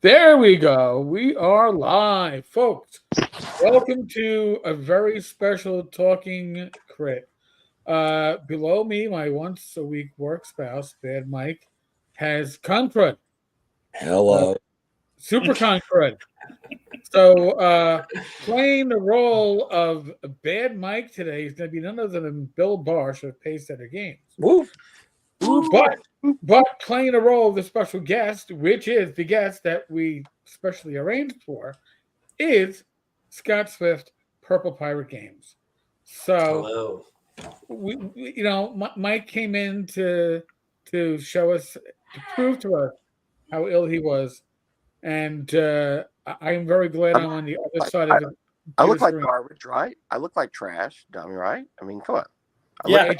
There we go. We are live, folks. Welcome to a very special talking crit. Below me, my once a week work spouse, Bad Mike, has Concrud, uh, Hello. Super Concrud. So, playing the role of Bad Mike today is going to be none other than Bill Barsh of Paysetter Games. Woo. But playing the role of the special guest, which is the guest that we specially arranged for, is Scott Swift, Purple Pirate Games. So Hello. Mike came in to show us, to prove to us how ill he was, and I am very glad I'm on the other side of the I look like screen. garbage, right? I look like trash, dummy, right? I mean, come on. Yeah,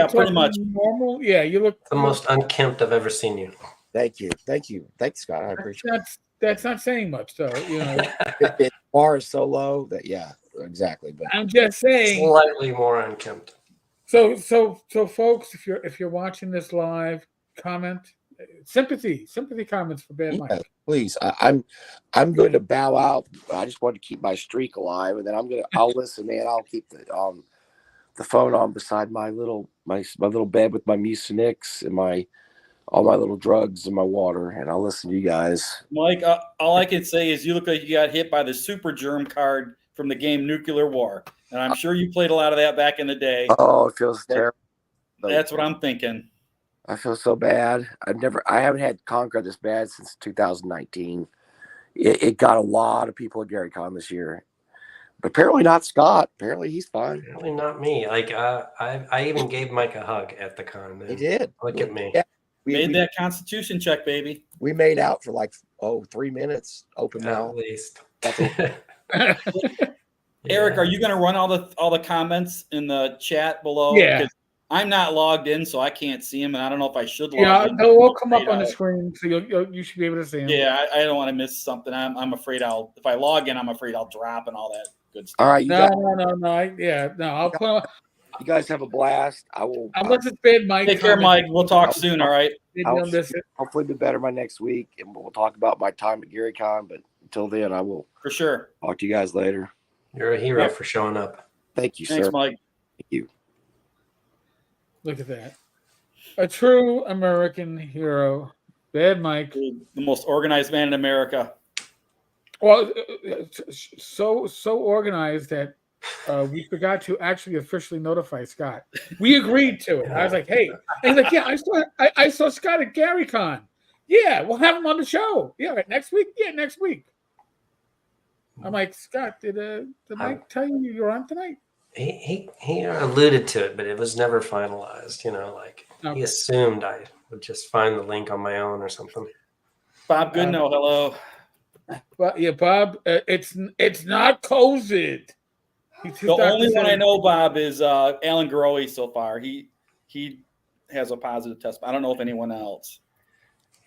pretty much normal. Yeah, you look the most unkempt I've ever seen you. Thank you, thanks, Scott. I appreciate it. That's not saying much, though. The bar is so low that exactly. But I'm just saying. Slightly more unkempt. So, folks, if you're watching this live, comment sympathy comments for Bad Mike. Please, I'm going to bow out. I just want to keep my streak alive, and then I'll listen, man. I'll keep the phone on beside my little bed with my Mucinex and all my little drugs and my water, and I'll listen to you guys. Mike, all I can say is you look like you got hit by the super germ card from the game Nuclear War, and I'm sure you played a lot of that back in the day. Oh, it feels terrible. That's what I'm thinking. I feel so bad. I haven't had Conquer this bad since 2019. It got a lot of people at GaryCon this year, but apparently not Scott. Apparently he's fine. Apparently not me. Like I even gave Mike a hug at the con. Man. He did. Look at me. Yeah. We made that Constitution check, baby. We made out for like 3 minutes. Open mouth. At least. Eric, are you going to run all the comments in the chat below? Yeah. I'm not logged in, so I can't see them, and I don't know if I should log in. They'll all come up on the screen, so you should be able to see them. Yeah, I don't want to miss something. I'm afraid if I log in, I'm afraid I'll drop and all that good stuff. All right. I'll put. You guys have a blast. I will. Unless it's Bad Mike. Take care, Mike. We'll talk soon. All right. I'll hopefully be better by next week, and we'll talk about my time at GaryCon. But until then, I will for sure talk to you guys later. You're a hero for showing up. Thank you, Thanks, sir. Mike. Thank you. Look at that. A true American hero, Bad Mike. The most organized man in America. Well, so organized that we forgot to actually officially notify Scott. We agreed to it. I was like, "Hey," and he's like, "Yeah, I saw Scott at GaryCon. Yeah, we'll have him on the show. Yeah, right, next week. Yeah, next week." I'm like, "Scott, did Mike tell you you're on tonight?" He alluded to it, but it was never finalized. He assumed I would just find the link on my own or something. Bob Goodnow, hello. Well, yeah, Bob, it's not COVID. The only one I know, Bob, is Alan Grohe so far. He has a positive test. I don't know if anyone else.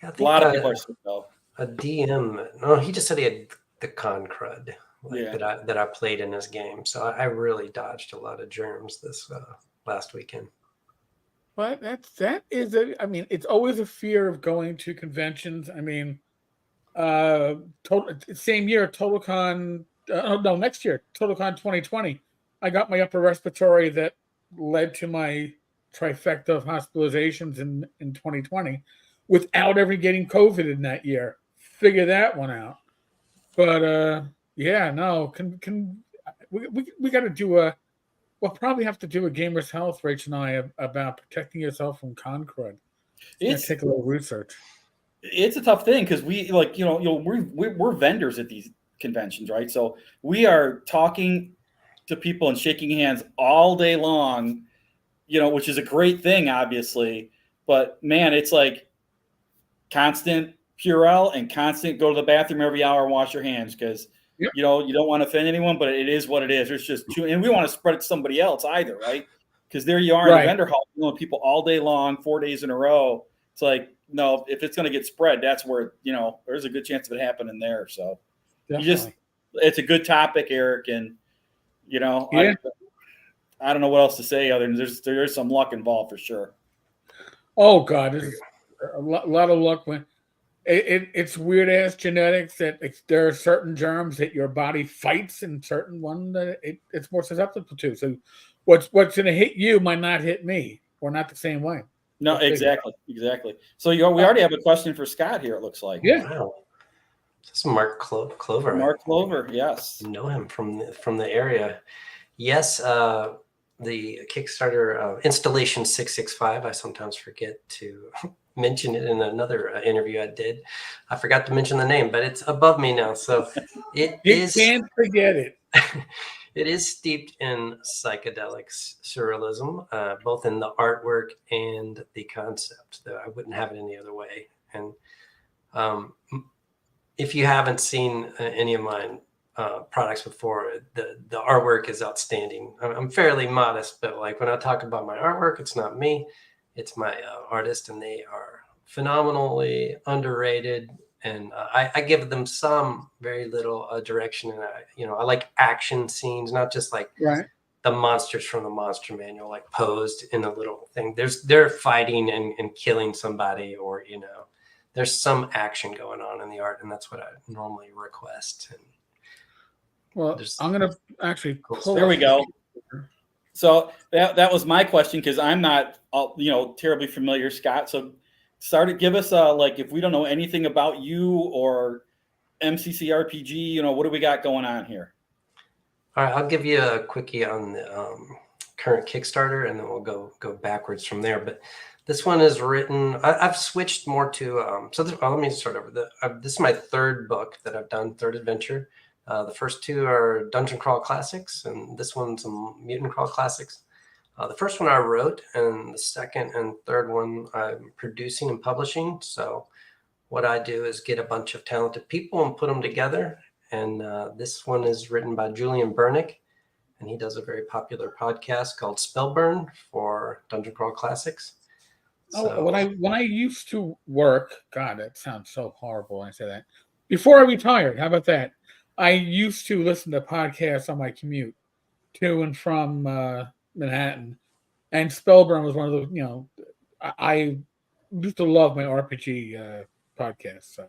Yeah, a lot of people are sick, though. A DM. No, he just said he had the con crud Yeah. that I played in his game. So I really dodged a lot of germs this last weekend. But it's always a fear of going to conventions. I mean, same year, TotalCon. Next year, TotalCon 2020. I got my upper respiratory that led to my trifecta of hospitalizations in 2020 without ever getting COVID in that year. Figure that one out. But we got to do we'll probably have to do a Gamers Health, Rach and I, about protecting yourself from con crud. It's take a little research. It's a tough thing because we're vendors at these conventions, right? So we are talking to people and shaking hands all day long, which is a great thing, obviously. But man, it's like constant Purell and constant go to the bathroom every hour and wash your hands because you don't want to offend anyone, but it is what it is. There's just and we want to spread it to somebody else either, right? Because there you are in the vendor hall, people all day long, 4 days in a row. It's like, no, if it's going to get spread, that's where there's a good chance of it happening there. So it's a good topic, Eric, and I don't know what else to say other than there's some luck involved for sure. Oh God, there's a lot of luck when it's weird ass genetics that there are certain germs that your body fights and certain one that it's more susceptible to. So what's going to hit you might not hit me, or not the same way. No, exactly. So we already have a question for Scott here. It looks like. Yeah. Wow. This is Mark Clover. Mark Clover, yes. I know him from the area. Yes, the Kickstarter installation 665. I sometimes forget to mention it in another interview I did. I forgot to mention the name, but it's above me now. So it You can't forget it. It is steeped in psychedelics, surrealism, both in the artwork and the concept. I wouldn't have it any other way. And if you haven't seen any of mine products before, the artwork is outstanding. I'm fairly modest, but like when I talk about my artwork, it's not me, it's my artist, and they are phenomenally underrated. And I give them some very little direction, and I like action scenes, not just like the monsters from the Monster Manual, like posed in a little thing. They're fighting and killing somebody, or there's some action going on in the art, and that's what I normally request. And well, I'm gonna actually pull. There we go. So that was my question, because I'm not terribly familiar, Scott. So give us like, if we don't know anything about you or MCC RPG, what do we got going on here? All right, I'll give you a quickie on the current Kickstarter, and then we'll go backwards from there. But this one is written. I've switched more to. Let me start over. This is my third book that I've done, third adventure. The first two are Dungeon Crawl Classics, and this one's a Mutant Crawl Classics. The first one I wrote, and the second and third one I'm producing and publishing. So what I do is get a bunch of talented people and put them together. And this one is written by Julian Bernick, and he does a very popular podcast called Spellburn for Dungeon Crawl Classics. When I used to work, God, that sounds so horrible when I say that. Before I retired, how about that? I used to listen to podcasts on my commute to and from Manhattan, and Spellburn was one of those. I used to love my RPG podcasts. So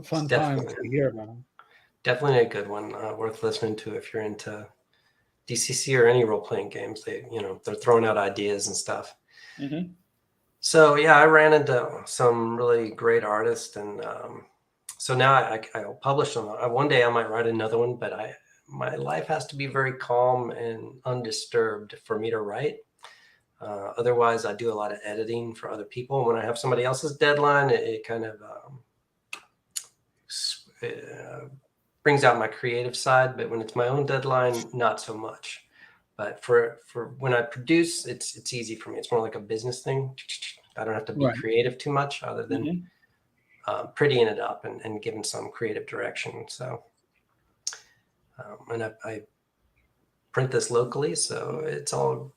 fun time to hear about them. Definitely a good one, worth listening to if you're into DCC or any role-playing games. They're throwing out ideas and stuff. Mm-hmm. So yeah, I ran into some really great artists, and so now I'll publish them. One day I might write another one, but my life has to be very calm and undisturbed for me to write. Otherwise, I do a lot of editing for other people. And when I have somebody else's deadline, it kind of brings out my creative side. But when it's my own deadline, not so much. But for when I produce, it's easy for me. It's more like a business thing. I don't have to be creative too much, other than prettying it up and giving some creative direction. So, and I print this locally, so it's all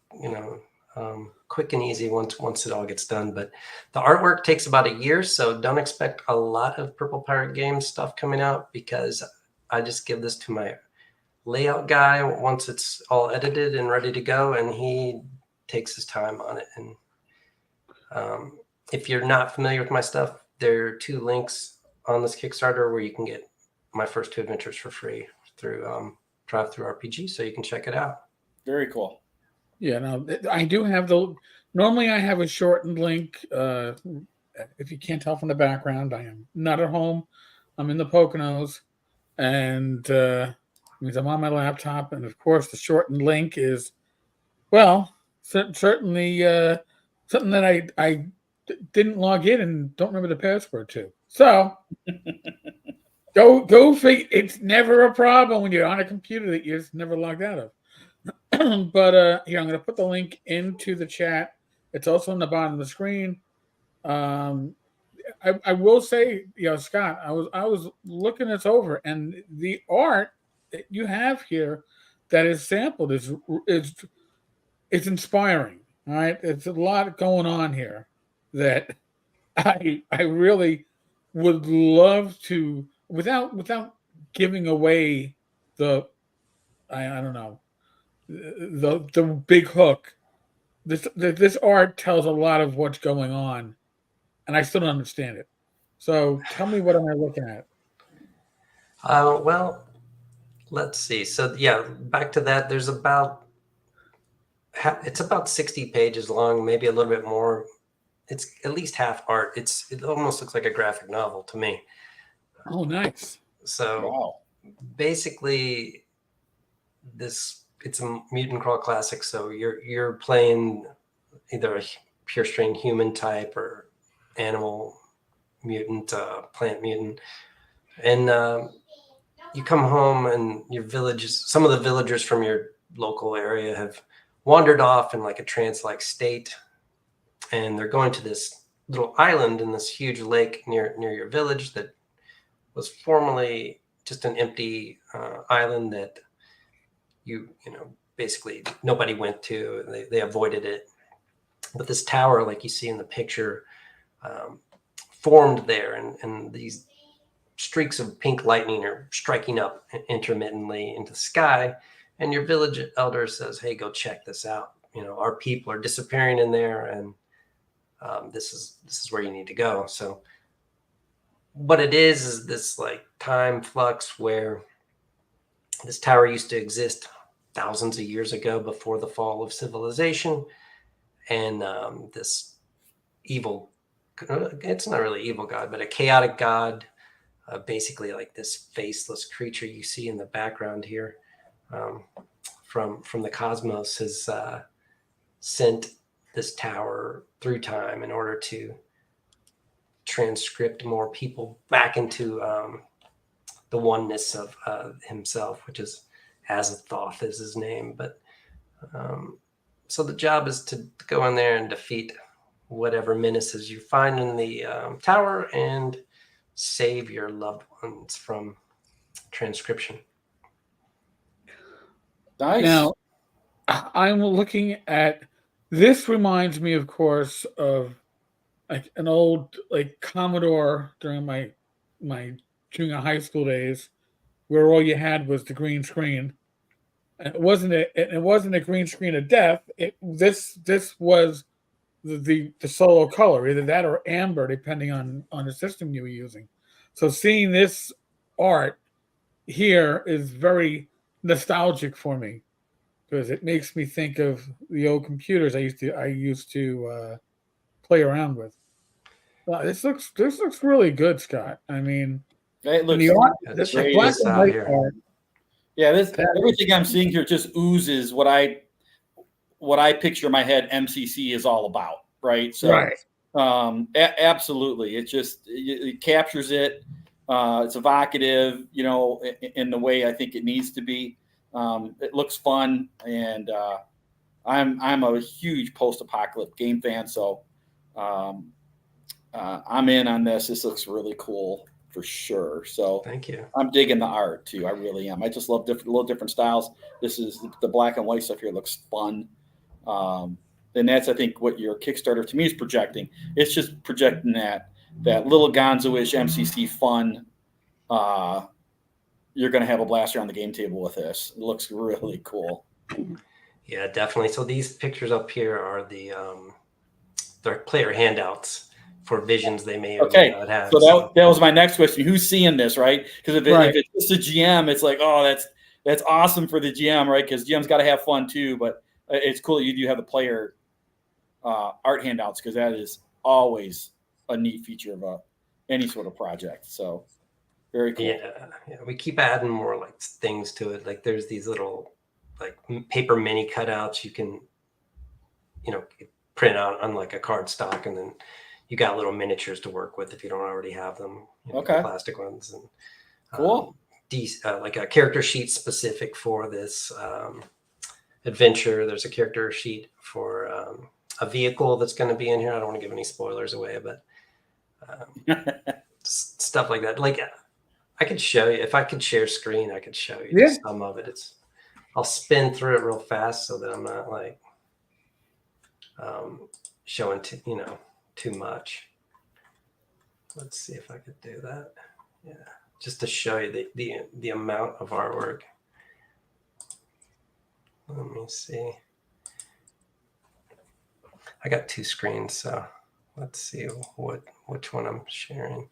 quick and easy once it all gets done. But the artwork takes about a year, so don't expect a lot of Purple Pirate Games stuff coming out, because I just give this to my layout guy once it's all edited and ready to go, and he takes his time on it. And if you're not familiar with my stuff, there are 2 links on this Kickstarter where you can get my first 2 adventures for free through DriveThruRPG, so you can check it out. Very cool. Yeah, no, I do have normally I have a shortened link. If you can't tell from the background, I am not at home. I'm in the Poconos, and means I'm on my laptop. And of course, the shortened link is, well, certainly something that I didn't log in and don't remember the password to. So go figure. It's never a problem when you're on a computer that you're just never logged out of. But here, I'm going to put the link into the chat. It's also on the bottom of the screen. I will say, Scott, I was looking this over, and the art that you have here that is sampled is inspiring. All right, it's a lot going on here that I really would love to, without giving away the I don't know, the big hook. This art tells a lot of what's going on, and I still don't understand it. So tell me, what am I looking at? Well, let's see. So yeah, back to that. There's about it's about 60 pages long, maybe a little bit more. It's at least half art. It almost looks like a graphic novel to me. Oh, nice. So Wow. basically, it's a mutant crawl classic. So you're playing either a pure string human type or animal mutant, plant mutant, and you come home and your villages. Some of the villagers from your local area have wandered off in like a trance-like state, and they're going to this little island in this huge lake near your village that was formerly just an empty island that you know basically nobody went to. They avoided it, but this tower, like you see in the picture, um, formed there, and these streaks of pink lightning are striking up intermittently into the sky. And your village elder says, "Hey, go check this out. You know, our people are disappearing in there, and this is where you need to go." So what it is this like time flux where this tower used to exist thousands of years ago before the fall of civilization, and this evil, it's not really evil god, but a chaotic god, basically like this faceless creature you see in the background here, um, from the cosmos, has sent this tower through time in order to transcript more people back into the oneness of himself, which is Azathoth is his name. But so the job is to go in there and defeat whatever menaces you find in the tower and save your loved ones from transcription. Nice. Now, I'm looking at this. Reminds me, of course, of like an old like Commodore during my junior high school days, where all you had was the green screen. And it wasn't a green screen of death. This was the solo color, either that or amber, depending on the system you were using. So seeing this art here is very nostalgic for me because it makes me think of the old computers I used to play around with. This looks really good, Scott. I mean, It and looks the art, Yeah, this check black this and out white here. art. yeah. This That- everything I'm seeing here just oozes what I picture in my head MCC is all about, right? So Right. absolutely, it captures it. It's evocative, you know, in the way I think it needs to be. It looks fun, and I'm a huge post-apocalypse game fan, so um, I'm in on this. This looks really cool for sure. So Thank you. I'm digging the art too. I really am. I just love little different styles. This is the black and white stuff here looks fun. And that's I think what your Kickstarter to me is projecting. It's just projecting that little Gonzo-ish MCC fun. You're going to have a blast around the game table with this. It looks really cool. Yeah, definitely. So these pictures up here are they're player handouts for visions they may or may not have. So that was my next question. Who's seeing this, right? Because if Right. it's just a GM, it's like, oh, that's awesome for the GM, right? Because GM's got to have fun too. But it's cool that you do have the player art handouts because that is always a neat feature of any sort of project. So very cool. Yeah, we keep adding more like things to it. Like there's these little like paper mini cutouts you can, you know, print out on like a card stock, and then you got little miniatures to work with if you don't already have them. You know, Okay. the plastic ones and Cool. Like a character sheet specific for this adventure. There's a character sheet for a vehicle that's going to be in here. I don't want to give any spoilers away, but stuff like that. Like I could show you if I could share screen. I could show you just some of it. I'll spin through it real fast so that I'm not like showing too much. Let's see if I could do that. Yeah, just to show you the amount of artwork. Let me see. I got two screens, so let's see which one I'm sharing.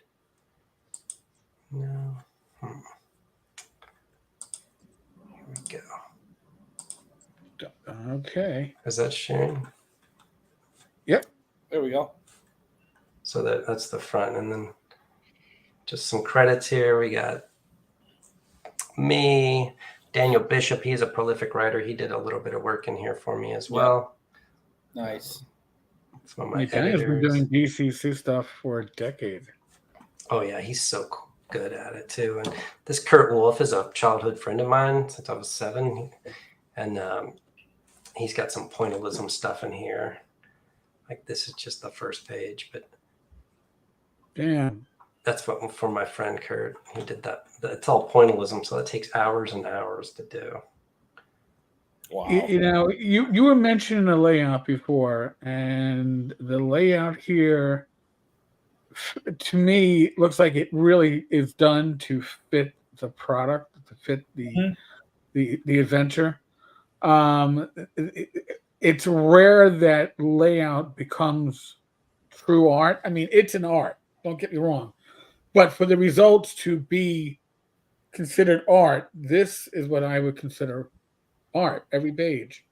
Okay. Is that sharing? There we go. So that's the front, and then just some credits here. We got me, Daniel Bishop. He's a prolific writer. He did a little bit of work in here for me as well. Nice. Some of my Daniel's been doing editors. DCC stuff for a decade. Oh yeah, he's so good at it too. And this Kurt Wolf is a childhood friend of mine since I was 7, and he's got some pointillism stuff in here. Like this is just the first page, but Damn. that's what for my friend Kurt. He did that. It's all pointillism, so it takes hours and hours to do. Wow. You know, you were mentioning the layout before, and the layout here, to me, looks like it really is done to fit the product, to fit the adventure. It's rare that layout becomes true art. I mean, it's an art. Don't get me wrong, but for the results to be considered art, this is what I would consider art. Every page,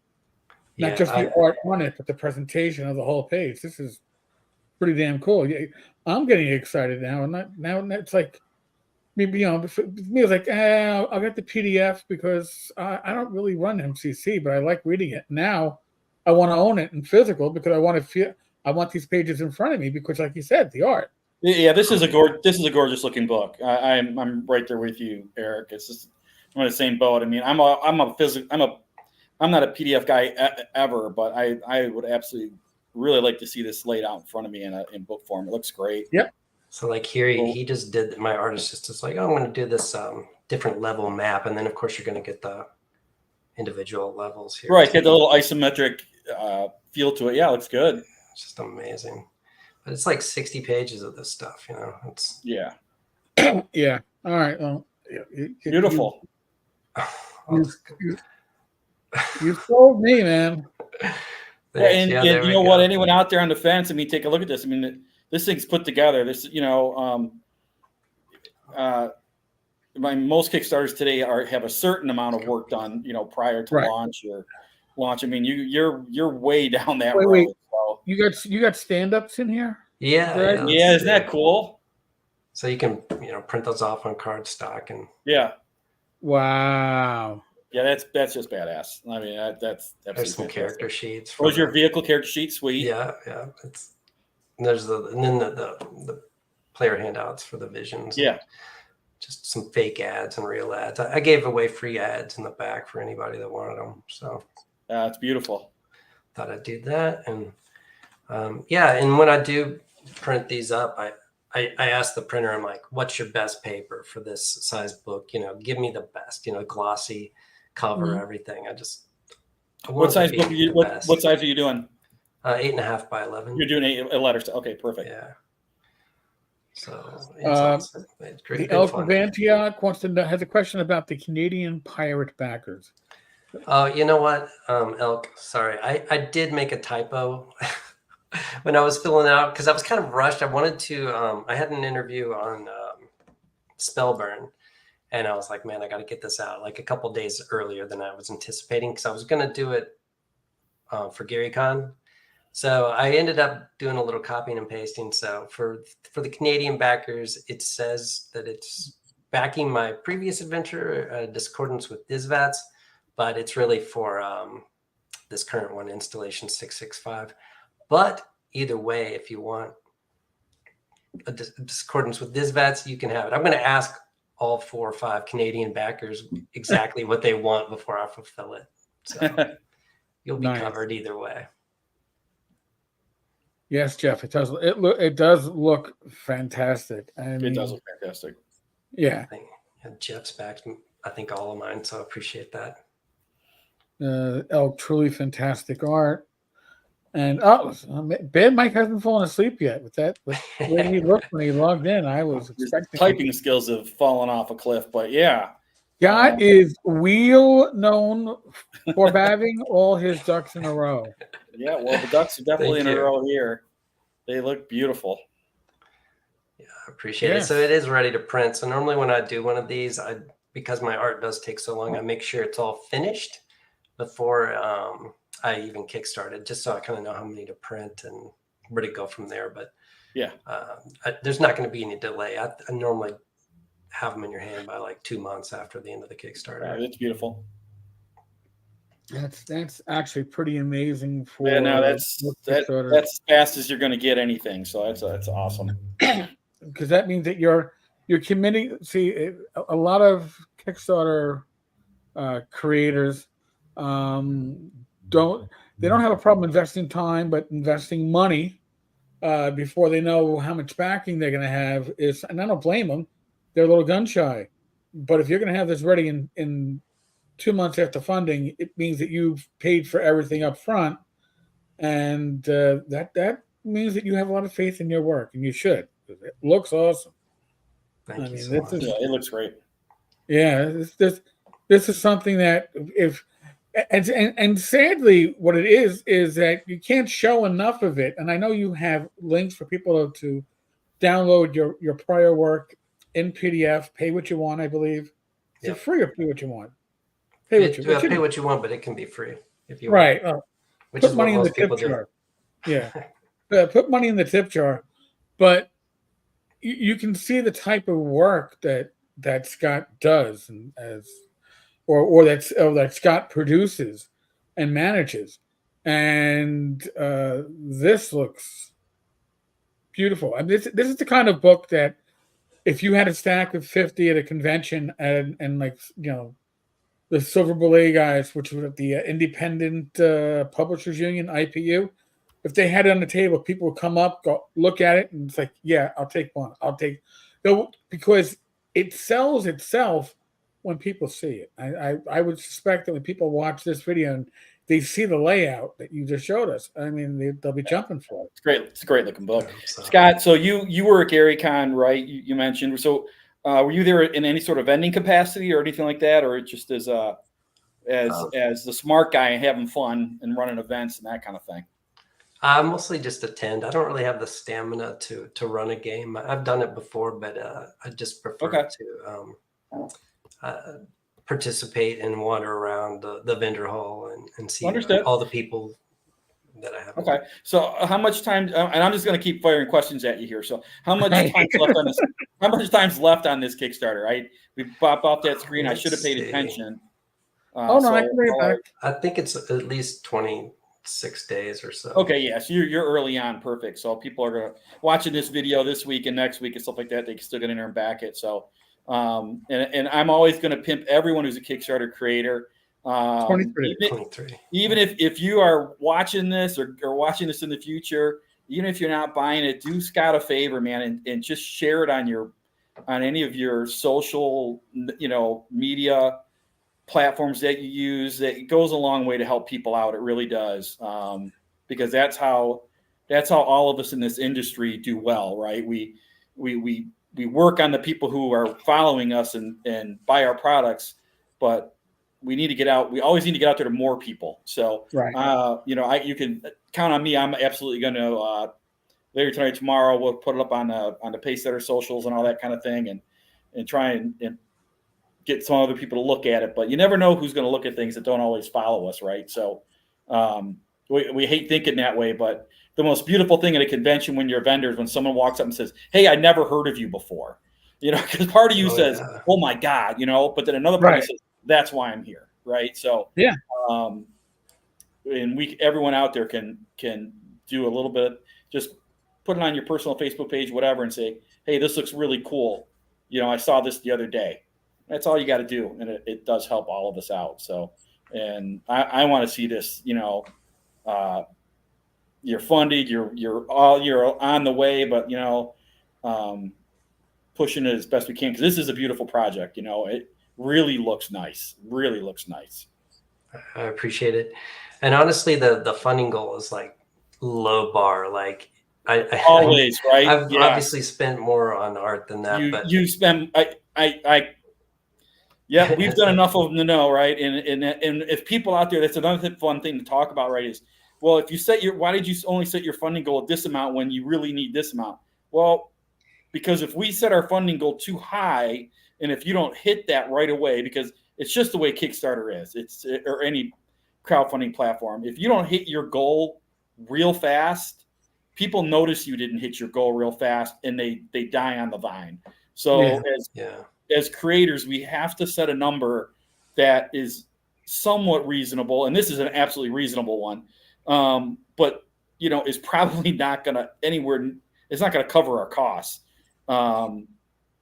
not just the art on it, but the presentation of the whole page. This is pretty damn cool. Yeah, I'm getting excited now, and now it's like maybe for me it's like I'll get the PDF because I don't really run MCC, but I like reading it. Now I want to own it in physical because I want these pages in front of me because, like you said, the art. Yeah, this is a gorgeous looking book. I'm right there with you, Eric. It's just I'm in the same boat. I mean, I'm not a PDF guy ever, but I would absolutely really like to see this laid out in front of me in book form. It looks great. Yep. So like here, he just did, my artist just like, oh, I'm going to do this different level map. And then of course you're going to get the individual levels here. Right. Get the little isometric feel to it. Yeah. It looks good. It's just amazing. But it's like 60 pages of this stuff, you know, it's yeah. Yeah. All right. Well, beautiful. You sold me, man. And you know what? Anyone out there on the fence? I mean, take a look at this. I mean, this thing's put together. This, most Kickstarters today have a certain amount of work done, prior to launch. I mean, you're way down that road. Wait. So. You got stand-ups in here? Yeah. Isn't that cool? So you can, print those off on cardstock and. Yeah. Wow. Yeah, that's just badass. I mean, that's there's some character sheets. Was your vehicle character sheet sweet? Yeah. There's the player handouts for the visions. Yeah. Just some fake ads and real ads. I gave away free ads in the back for anybody that wanted them. So it's beautiful. Thought I'd do that. And and when I do print these up, I asked the printer, I'm like, what's your best paper for this size book? Give me the best, glossy cover, everything. What size book what size are you doing? 8.5 by 11. You're doing a letter. Okay, perfect. Yeah. So it's great. The Elk Vantiak has a question about the Canadian pirate backers. Oh, you know what, Elk? Sorry, I did make a typo when I was filling out because I was kind of rushed. I wanted to. I had an interview on Spellburn, and I was like, man, I got to get this out like a couple days earlier than I was anticipating because I was going to do it for GaryCon. So I ended up doing a little copying and pasting. So for the Canadian backers, it says that it's backing my previous adventure, Discordance with Dizvats, but it's really for this current one, Installation 665. But either way, if you want a Discordance with Dizvats, you can have it. I'm going to ask all 4 or 5 Canadian backers exactly what they want before I fulfill it. So you'll be covered either way. Yes, Jeff, it does. It does look fantastic. It does look fantastic. Yeah. Jeff's backed, I think, all of mine, so I appreciate that. Elk, truly fantastic art. And Bad Mike hasn't fallen asleep yet with that. With the way he looked when he logged in, I was expecting. Typing skills have fallen off a cliff, but yeah. Guy is wheel known for having all his ducks in a row. Yeah, well, the ducks are definitely in a row here. They look beautiful. Yeah, I appreciate it. So it is ready to print. So normally when I do one of these, because my art does take so long, I make sure it's all finished before I even kickstarted, just so I kind of know how many to print and where to go from there. But Yeah. there's not going to be any delay. I normally have them in your hand by like 2 months after the end of the Kickstarter. It's beautiful. That's actually pretty amazing for Yeah, no, that's Kickstarter. as fast as you're going to get anything. So that's awesome. Because that means that you're committing. See, a lot of Kickstarter creators don't have a problem investing time, but investing money before they know how much backing they're going to have is, and I don't blame them. They're a little gun shy, but if you're going to have this ready in 2 months after funding, it means that you've paid for everything up front, and that means that you have a lot of faith in your work, and you should. It looks awesome. Thank you so this much. is, Yeah, it looks great. yeah, this is something that if and sadly, what it is that you can't show enough of it. And I know you have links for people to download your prior work in PDF. Pay what you want, I believe. Is it free or pay what you want? Pay what Pay what you want, but it can be free if you right. want. Which Put is what money in the most tip people do. jar. Yeah, put money in the tip jar. But you can see the type of work that Scott does, and that Scott produces and manages, and this looks beautiful. I mean, this is the kind of book that if you had a stack of 50 at a convention and like the Silver Belay guys, which was the Independent Publishers Union (IPU), if they had it on the table, people would come up, go look at it, and it's like, yeah, I'll take one. Because it sells itself when people see it. I would suspect that when people watch this video and they see the layout that you just showed us, I mean, they'll be jumping for it. It's great. It's a great looking book. So, Scott, so you were at GaryCon, right? You mentioned. So were you there in any sort of vending capacity or anything like that, or just as the smart guy having fun and running events and that kind of thing? I mostly just attend. I don't really have the stamina to run a game. I've done it before, but I just prefer to participate and wander around the vendor hall and see all the people that I have. Okay, so how much time? And I'm just going to keep firing questions at you here. So how much time's left on this? How much time's left on this Kickstarter? Right, we pop off that screen. I should have paid attention. I can read it back. I think it's at least 26 days or so. Okay, yeah, so you're early on, perfect. So people are watching this video this week and next week and stuff like that. They can still get in there and back it. So, and I'm always going to pimp everyone who's a Kickstarter creator. 23. Even if you are watching this or watching this in the future, even if you're not buying it, do Scott a favor, man, and just share it on any of your social, media platforms that you use. That it goes a long way to help people out. It really does, because that's how all of us in this industry do well, right? We work on the people who are following us and buy our products, but we need to get out. We always need to get out there to more people. So, right. You can count on me. I'm absolutely going to later tonight, tomorrow, we'll put it up on the Pacesetter socials and all that kind of thing, and try and get some other people to look at it. But you never know who's going to look at things that don't always follow us, right? So we hate thinking that way, but the most beautiful thing at a convention when you're a vendor is when someone walks up and says, "Hey, I never heard of you before," because part of you says, yeah. "Oh my God," but then another part says, "That's why I'm here," right? So yeah, and everyone out there can do a little bit, just put it on your personal Facebook page, whatever, and say, "Hey, this looks really cool. I saw this the other day." That's all you got to do, and it does help all of us out. So, and I want to see this. You're funded, you're on the way, but pushing it as best we can, because this is a beautiful project. It really looks nice. Really looks nice. I appreciate it, and honestly, the funding goal is like low bar. Like I always right. I've obviously spent more on art than that. But you spend yeah, we've done enough of them to know, right? And if people out there, that's another fun thing to talk about, right? Is, well, if you why did you only set your funding goal at this amount when you really need this amount? Well, because if we set our funding goal too high, and if you don't hit that right away, because it's just the way Kickstarter is, or any crowdfunding platform. If you don't hit your goal real fast, people notice you didn't hit your goal real fast, and they die on the vine. So as creators, we have to set a number that is somewhat reasonable, and this is an absolutely reasonable one. But is probably not going to it's not going to cover our costs.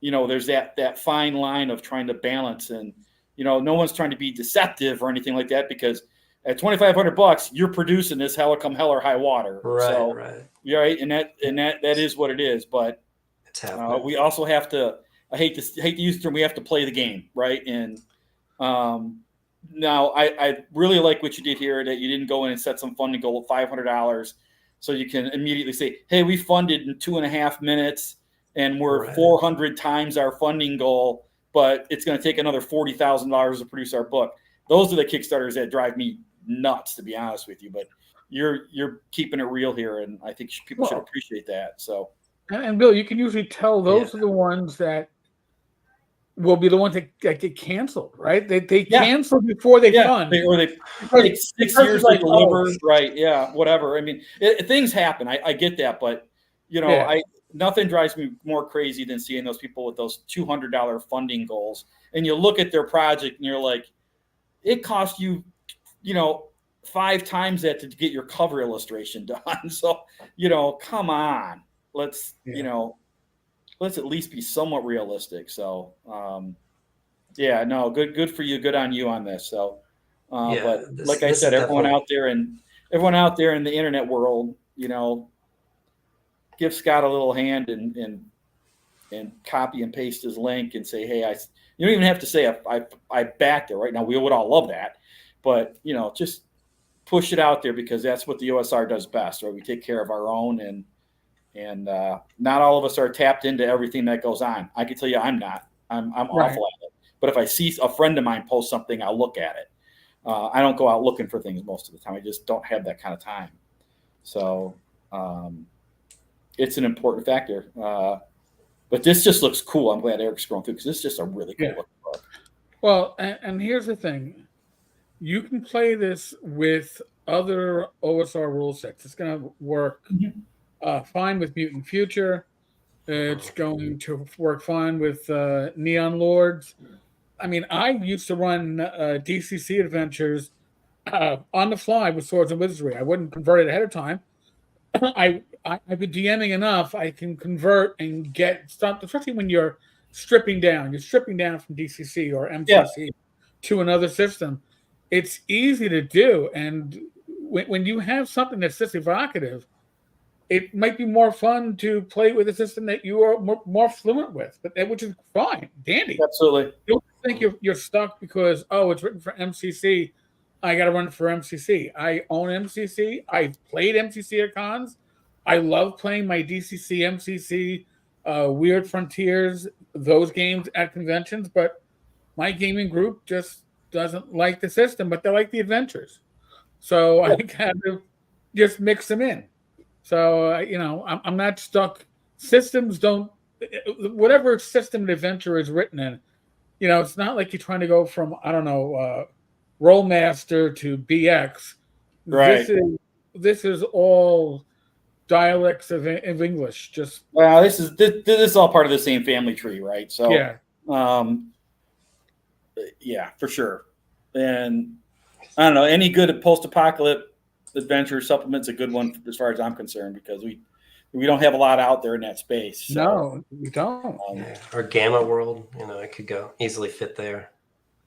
There's that fine line of trying to balance, and no one's trying to be deceptive or anything like that, because at $2,500 you're producing this hell or high water. Right. Right. And that is what it is. But it's happening. We also have to, I hate to use the term, we have to play the game. Right. And now I really like what you did here, that you didn't go in and set some funding goal of $500 so you can immediately say, hey, we funded in 2.5 minutes and we're 400 times our funding goal, but it's going to take another $40,000 to produce our book. Those are the Kickstarters that drive me nuts, to be honest with you. But you're keeping it real here, and I think people should appreciate that. So, and Bill, you can usually tell those are the ones that will be the ones that get canceled, right? They cancel before they fund, or they take 6 years to deliver, right? Yeah, whatever. I mean, things happen. I get that, but nothing drives me more crazy than seeing those people with those $200 funding goals, and you look at their project and you're like, it cost you, 5 times that to get your cover illustration done. So, come on, let's at least be somewhat realistic. So, good for you. Good on you on this. So, but like I said, everyone out there in the internet world, give Scott a little hand and copy and paste his link and say, hey, you don't even have to say I backed it right now. We would all love that, but just push it out there, because that's what the OSR does best, right? We take care of our own, and not all of us are tapped into everything that goes on. I can tell you, I'm not. I'm awful at it. But if I see a friend of mine post something, I'll look at it. I don't go out looking for things most of the time. I just don't have that kind of time. So it's an important factor. But this just looks cool. I'm glad Eric's scrolling through, because this is just a really cool looking book. Well, and here's the thing. You can play this with other OSR rule sets. It's going to work fine with Mutant Future. It's going to work fine with Neon Lords. I mean, I used to run DCC adventures on the fly with Swords and Wizardry. I wouldn't convert it ahead of time. I've been DMing enough. I can convert and get stuff, especially when you're stripping down. You're stripping down from DCC or MCC to another system. It's easy to do. And when you have something that's this evocative, it might be more fun to play with a system that you are more fluent with, which is fine, dandy. Absolutely. You don't think you're stuck because, it's written for MCC. I got to run it for MCC. I own MCC. I've played MCC at cons. I love playing my DCC, MCC, Weird Frontiers, those games at conventions, but my gaming group just doesn't like the system, but they like the adventures. So I kind of just mix them in. So, I'm not stuck. Systems don't, whatever system the adventure is written in, it's not like you're trying to go from, Rollmaster to BX. Right. This is all dialects of English. Just this is all part of the same family tree, right? So for sure. And I don't know, any good post-apocalypse adventure supplement's a good one as far as I'm concerned, because we don't have a lot out there in that space. So, no, we don't. Or Gamma World, it could go easily fit there.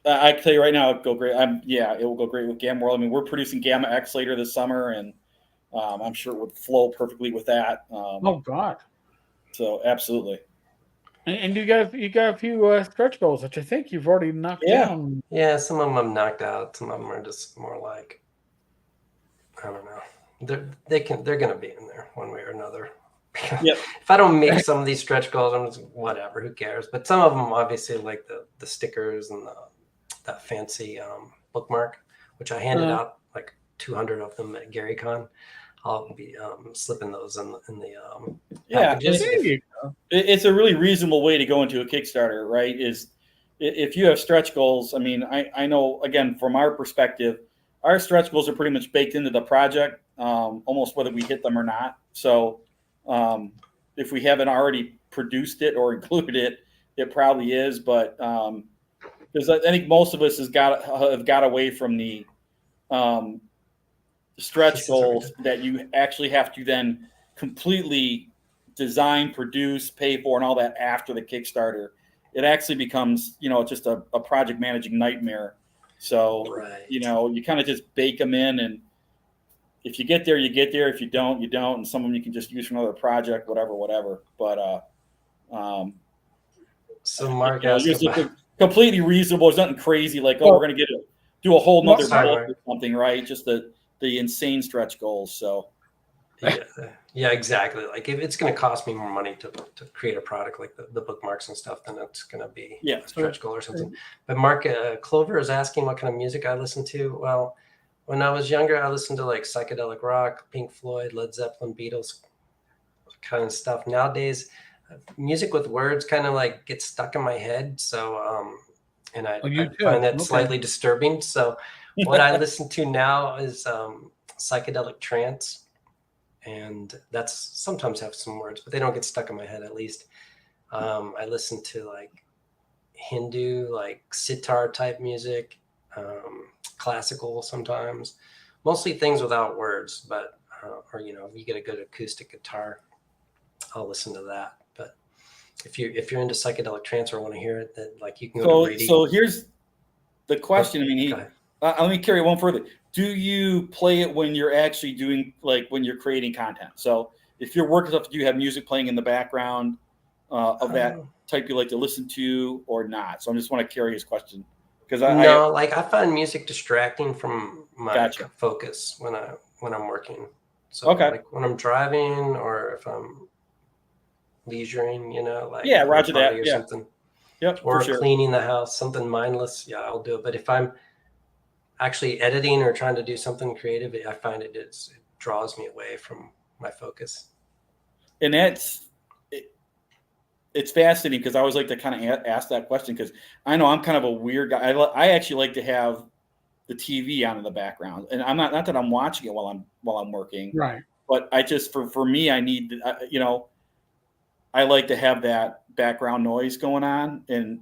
I can tell you right now, it'll go great. It will go great with Gamma World. I mean, we're producing Gamma X later this summer, and I'm sure it would flow perfectly with that. Oh God! So absolutely. And you got a few stretch goals that I think you've already knocked down. Yeah, some of them I'm knocked out. Some of them are just more like, I don't know. They're gonna be in there one way or another. Yep. If I don't make some of these stretch goals, I'm just whatever. Who cares? But some of them, obviously, like the stickers and that fancy bookmark, which I handed out like 200 of them at GaryCon. I'll be slipping those in the packages. It's a really reasonable way to go into a Kickstarter, right? Is if you have stretch goals. I mean, I know, again, from our perspective, our stretch goals are pretty much baked into the project, almost whether we hit them or not. So if we haven't already produced it or included it, it probably is. But because I think most of us have got away from the stretch goals that you actually have to then completely design, produce, pay for, and all that after the Kickstarter. It actually becomes, just a project managing nightmare. So, Right. you kind of just bake them in, and if you get there, you get there. If you don't, you don't. And some of them you can just use for another project, whatever. But So Mark asked just about, completely reasonable. There's nothing crazy like, we're going to do a whole nother book or something, right? Just the insane stretch goals. So yeah, exactly. Like if it's going to cost me more money to create a product like the bookmarks and stuff, then it's going to be a stretch goal or something. But Mark, Clover is asking what kind of music I listen to. Well, when I was younger, I listened to like psychedelic rock, Pink Floyd, Led Zeppelin, Beatles kind of stuff. Nowadays, music with words kind of like gets stuck in my head. So, and I find that slightly disturbing. So what I listen to now is psychedelic trance. And that's sometimes have some words, but they don't get stuck in my head, at least. I listen to like Hindu, like sitar type music, classical sometimes, mostly things without words, but, or, if you get a good acoustic guitar, I'll listen to that. But if you're into psychedelic trance or want to hear it, then like you can go to Brady. So here's the question. I mean, let me carry one further. Do you play it when you're actually doing, like when you're creating content? So if you're working stuff, do you have music playing in the background of that type you like to listen to or not? So I just want to carry his question. Because I find music distracting from my focus when I'm working. So like when I'm driving or if I'm leisuring, roger that, or something. Yep, or cleaning the house, something mindless. Yeah, I'll do it. But if I'm actually editing or trying to do something creative, I find it draws me away from my focus. And it's fascinating because I always like to kind of ask that question because I know I'm kind of a weird guy. I actually like to have the TV on in the background, and I'm not that I'm watching it while I'm working, right? But I just for me, I need I like to have that background noise going on, and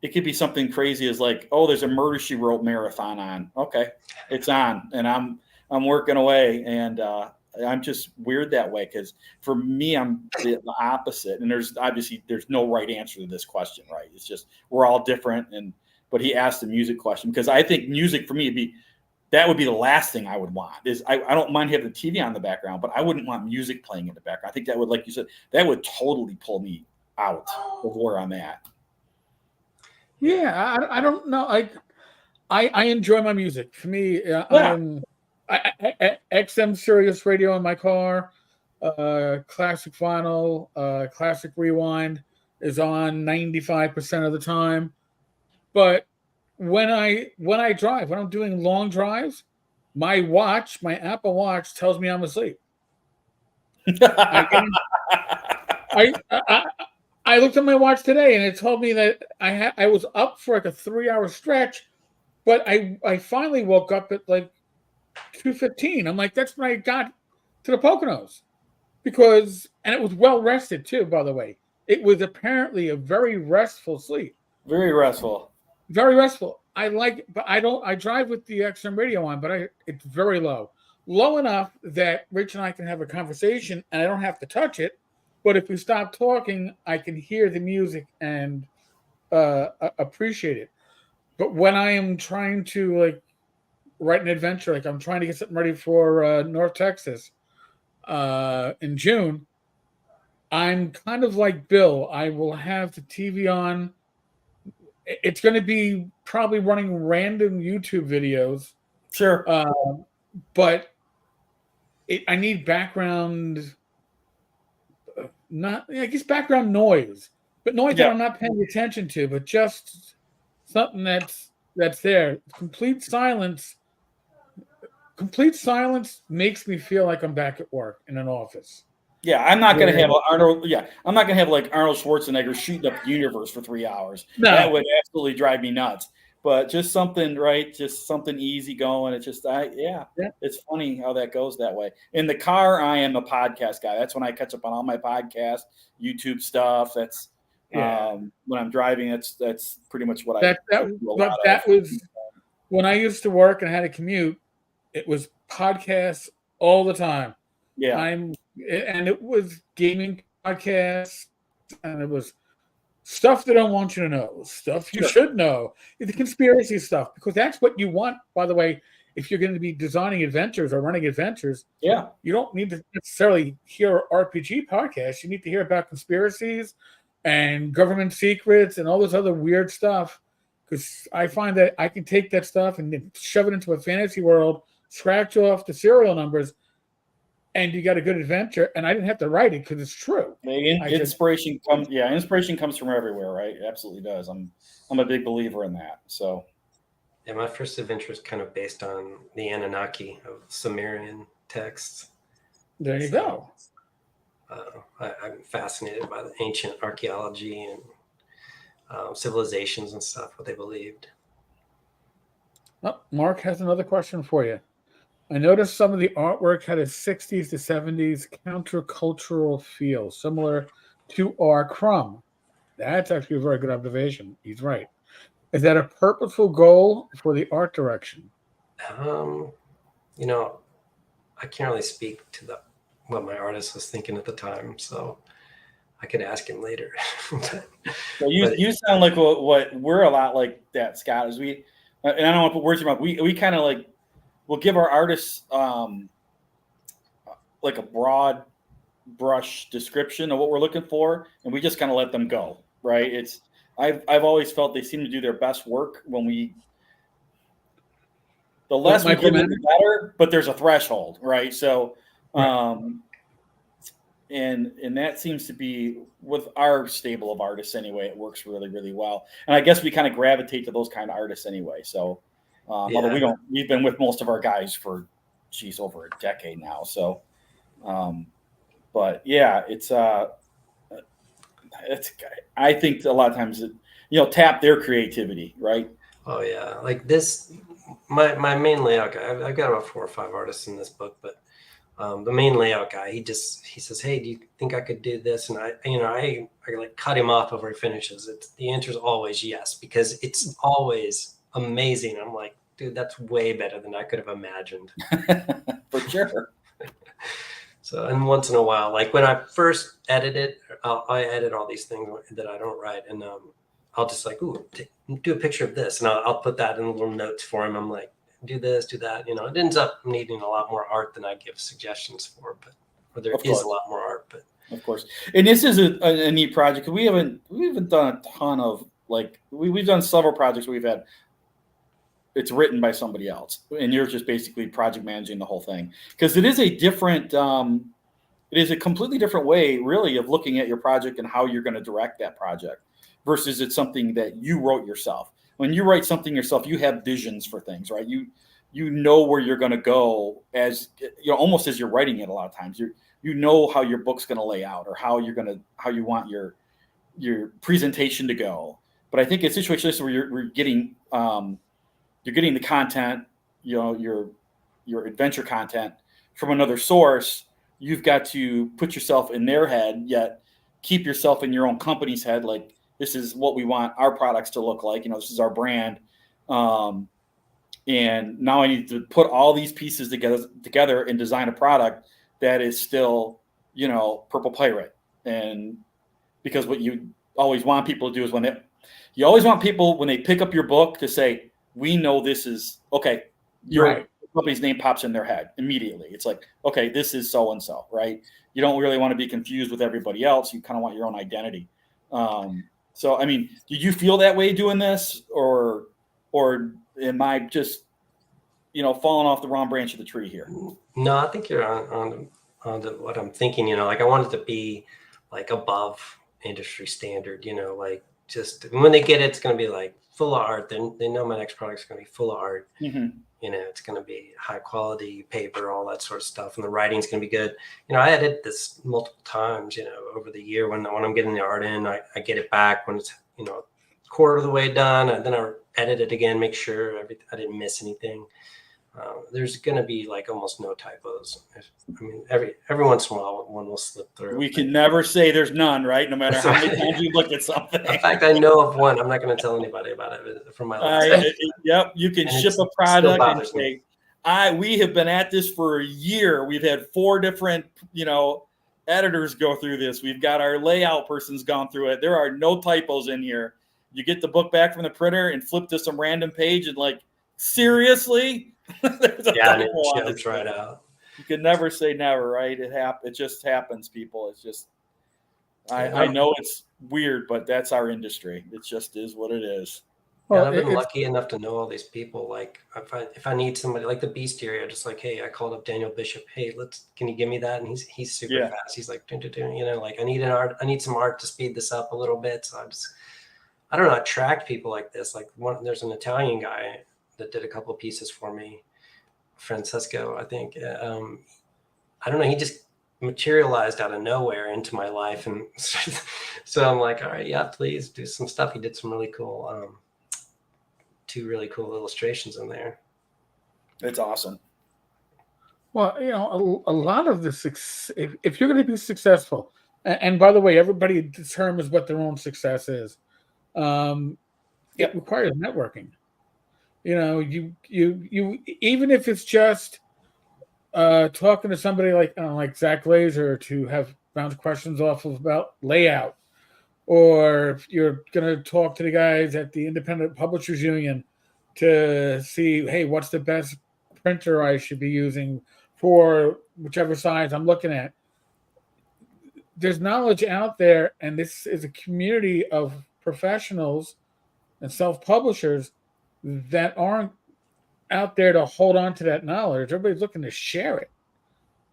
it could be something crazy as like, oh, there's a Murder, She Wrote marathon on. Okay, it's on, and I'm working away, and I'm just weird that way because for me, I'm the opposite. And there's no right answer to this question, right? It's just we're all different. But he asked the music question because I think music for me would be the last thing I would want. Is I don't mind having the TV on in the background, but I wouldn't want music playing in the background. I think that would, like you said, that would totally pull me out of where I'm at. Yeah, I don't know. I enjoy my music. For me, XM Sirius radio in my car, classic vinyl, classic rewind is on 95% of the time. But when I drive, when I'm doing long drives, my Apple Watch tells me I'm asleep. I looked at my watch today and it told me that I was up for like a 3-hour stretch, but I finally woke up at like 2:15. I'm like, that's when I got to the Poconos and it was well rested too, by the way. It was apparently a very restful sleep. Very restful. Very restful. I like it, but I drive with the XM radio on, but it's very low enough that Rich and I can have a conversation and I don't have to touch it. But if we stop talking, I can hear the music and appreciate it. But when I am trying to like write an adventure, like I'm trying to get something ready for North Texas in June, I'm kind of like Bill. I will have the TV on. It's going to be probably running random YouTube videos. Sure. But I need background, background noise, but noise that I'm not paying attention to, but just something that's there. Complete silence makes me feel like I'm back at work in an office. Yeah, I'm not going to have Arnold. Yeah, I'm not going to have like Arnold Schwarzenegger shooting up the universe for 3 hours. No. That would absolutely drive me nuts. but just something, right? Just something easy going. It's just, Yeah. it's funny how that goes that way. In the car, I am a podcast guy. That's when I catch up on all my podcasts, YouTube stuff. That's Yeah. when I'm driving. That's pretty much what That I do a lot that of. was when I used to work and had a commute. It was podcasts all the time. Yeah, And it was gaming podcasts, and it was stuff they don't want you to know, stuff you Sure. should know, the conspiracy stuff, because that's what you want. By the way, if you're going to be designing adventures or running adventures, yeah, you don't need to necessarily hear RPG podcasts. You need to hear about conspiracies and government secrets and all this other weird stuff. Because I find that I can take that stuff and then shove it into a fantasy world, scratch off the serial numbers, and you got a good adventure. And I didn't have to write it because it's true. inspiration comes. Yeah, inspiration comes from everywhere, right? It absolutely does. I'm a big believer in that. So. Yeah, my first adventure is kind of based on the Anunnaki of Sumerian texts. There you go. I'm fascinated by the ancient archaeology and civilizations and stuff, what they believed. Oh, Mark has another question for you. I noticed some of the artwork had a 60s to 70s countercultural feel, similar to R. Crumb. That's actually a very good observation. He's right. Is that a purposeful goal for the art direction? You know, I can't really speak to what my artist was thinking at the time, so I could ask him later. So you sound like what we're a lot like that, Scott. Is we, and I don't want to put words in your mouth. We kind of like we'll give our artists like a broad brush description of what we're looking for, and we just kind of let them go. Right? It's I've always felt they seem to do their best work when the less we give them, the better. But there's a threshold, right? So. And that seems to be with our stable of artists anyway. It works really, really well. And I guess we kind of gravitate to those kind of artists anyway. So, although we've been with most of our guys for, over a decade now. So, but yeah, it's I think a lot of times tap their creativity, right? Oh yeah, like this, my main layout guy. I've got about 4 or 5 artists in this book, but. The main layout guy, he says, "Hey, do you think I could do this?" And I like cut him off before he finishes. The answer is always yes, because it's always amazing. I'm like, dude, that's way better than I could have imagined. For sure. So, and once in a while, like when I first edit it, I edit all these things that I don't write, and I'll just like, do a picture of this, and I'll put that in little notes for him. I'm like, do this, do that. It ends up needing a lot more art than I give suggestions for, but there is a lot more art. But of course, and this is a neat project. We haven't done a ton of we've done several projects where it's written by somebody else, and you're just basically project managing the whole thing, because it is a different, it is a completely different way, really, of looking at your project and how you're going to direct that project, versus it's something that you wrote yourself. When you write something yourself, you have visions for things, right? You know where you're going to go as almost as you're writing it. A lot of times, you know how your book's going to lay out, or how you want your presentation to go. But I think in situations where you're getting the content, your adventure content from another source, you've got to put yourself in their head, yet keep yourself in your own company's head, like. This is what we want our products to look like. This is our brand. And now I need to put all these pieces together and design a product that is still, Purple Pirate. And because what you always want people to do is when they pick up your book to say, we know this is okay. Your company's name pops in their head immediately. It's like, okay, this is so-and-so, right? You don't really want to be confused with everybody else. You kind of want your own identity. So, I mean, did you feel that way doing this, or am I just, falling off the wrong branch of the tree here? No, I think you're on what I'm thinking. Like I want it to be like above industry standard. Like just when they get it, it's going to be like full of art. Then they know my next product is going to be full of art. Mm-hmm. It's going to be high quality paper, all that sort of stuff. And the writing's going to be good. I edit this multiple times, over the year when I'm getting the art in, I get it back when it's, quarter of the way done. And then I edit it again, make sure I didn't miss anything. There's going to be like almost no typos. Every once in a while, one will slip through. We can never say there's none, right? No matter how many times you look at something. In fact, I know of one. I'm not going to tell anybody about it from my life. Yep, you can ship a product and say, we have been at this for a year. We've had 4 different, editors go through this. We've got our layout person's gone through it. There are no typos in here. You get the book back from the printer and flip to some random page and like, seriously? There's a and it jumps right out. You can never say never, right? It just happens, people. It's just I know it's weird, but that's our industry. It just is what it is. Well, I've been lucky enough to know all these people. Like if I need somebody like the Bestiary, just like, hey, I called up Daniel Bishop. Hey, can you give me that? And he's super fast. He's like, like I need some art to speed this up a little bit. So I don't know, attract people like this. Like there's an Italian guy that did a couple of pieces for me, Francesco, I think. I don't know. He just materialized out of nowhere into my life. And so I'm like, all right, yeah, please do some stuff. He did some really cool, 2 really cool illustrations in there. It's awesome. Well, a lot of this, if you're going to be successful, and by the way, everybody determines what their own success is. It requires networking. You even if it's just talking to somebody like Zach Glazer to have bounce questions off of about layout, or if you're going to talk to the guys at the Independent Publishers Union to see, hey, what's the best printer I should be using for whichever size I'm looking at. There's knowledge out there, and this is a community of professionals and self-publishers that aren't out there to hold on to that knowledge. Everybody's looking to share it,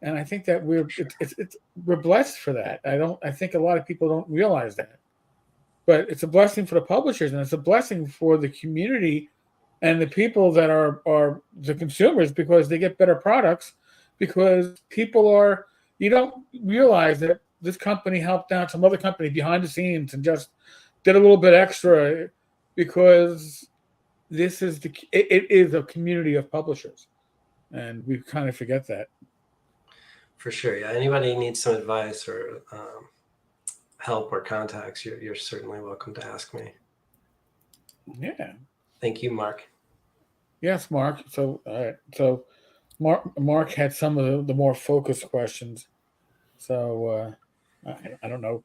and I think that we're blessed for that. I think a lot of people don't realize that, but it's a blessing for the publishers, and it's a blessing for the community and the people that are the consumers, because they get better products, because you don't realize that this company helped out some other company behind the scenes and just did a little bit extra, because it is a community of publishers, and we kind of forget that. For sure, yeah. Anybody needs some advice or help or contacts, you're certainly welcome to ask me. Yeah. Thank you, Mark. Yes, Mark. So, all right. So, Mark had some of the more focused questions. So, I don't know.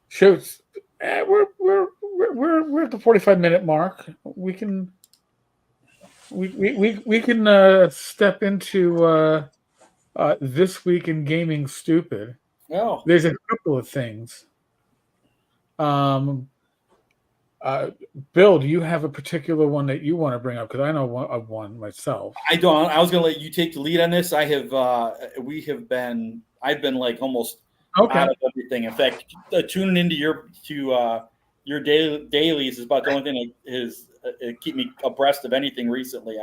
Shoots. We're at the 45-minute mark. We can step into This Week in Gaming Stupid. Oh, There's a couple of things. Bill, do you have a particular one that you want to bring up? Because I know of one myself. I don't. I was going to let you take the lead on this. I've been like almost out of everything. In fact, tuning into your dailies is about the only thing that is keep me abreast of anything recently.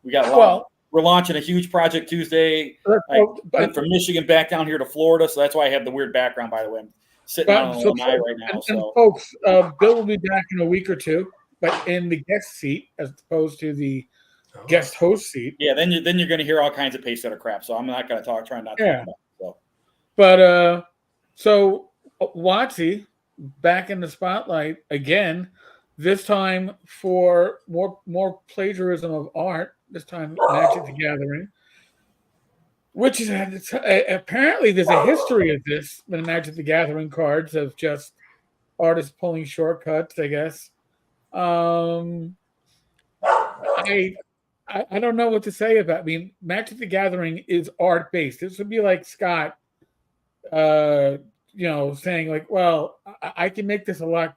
We're launching a huge project Tuesday. I went from Michigan back down here to Florida, so that's why I have the weird background. By the way, I'm sitting on an Lanai right now. And folks, Bill will be back in a week or two, but in the guest seat as opposed to the guest host seat. Yeah, then you're going to hear all kinds of pace setter crap. So I'm not going to talk. Trying not to. Yeah. Talk about it, so. But so WotC back in the spotlight again. This time for more plagiarism of art. This time Magic the Gathering, which is apparently there's a history of this in Magic the Gathering cards of just artists pulling shortcuts, I guess. I don't know what to say about. I mean, Magic the Gathering is art based. This would be like Scott, saying like, well, I can make this a lot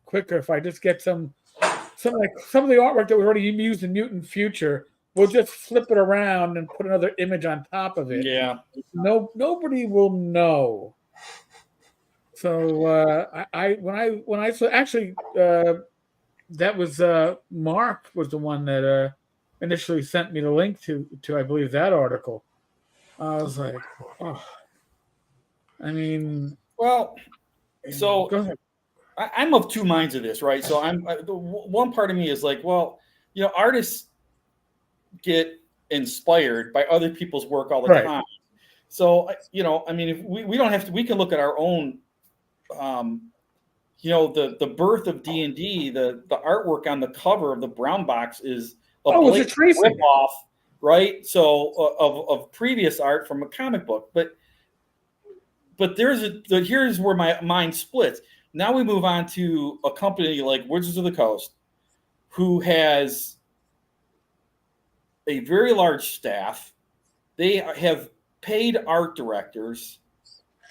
quicker if I just get some of the artwork that we already used in Mutant Future. We'll just flip it around and put another image on top of it. Yeah. Nobody will know. So when I saw, actually that was Mark was the one that initially sent me the link to I believe that article. I was like, oh, I mean, well, so go ahead. I'm of two minds of this, right? So one part of me is like, well, artists get inspired by other people's work all the Right. time. So, I mean, if we don't have to, we can look at our own, the birth of D&D, the artwork on the cover of the brown box is a blatant tracing. ripoff, right? So of previous art from a comic book, but here's where my mind splits. Now we move on to a company like Wizards of the Coast, who has a very large staff. They have paid art directors.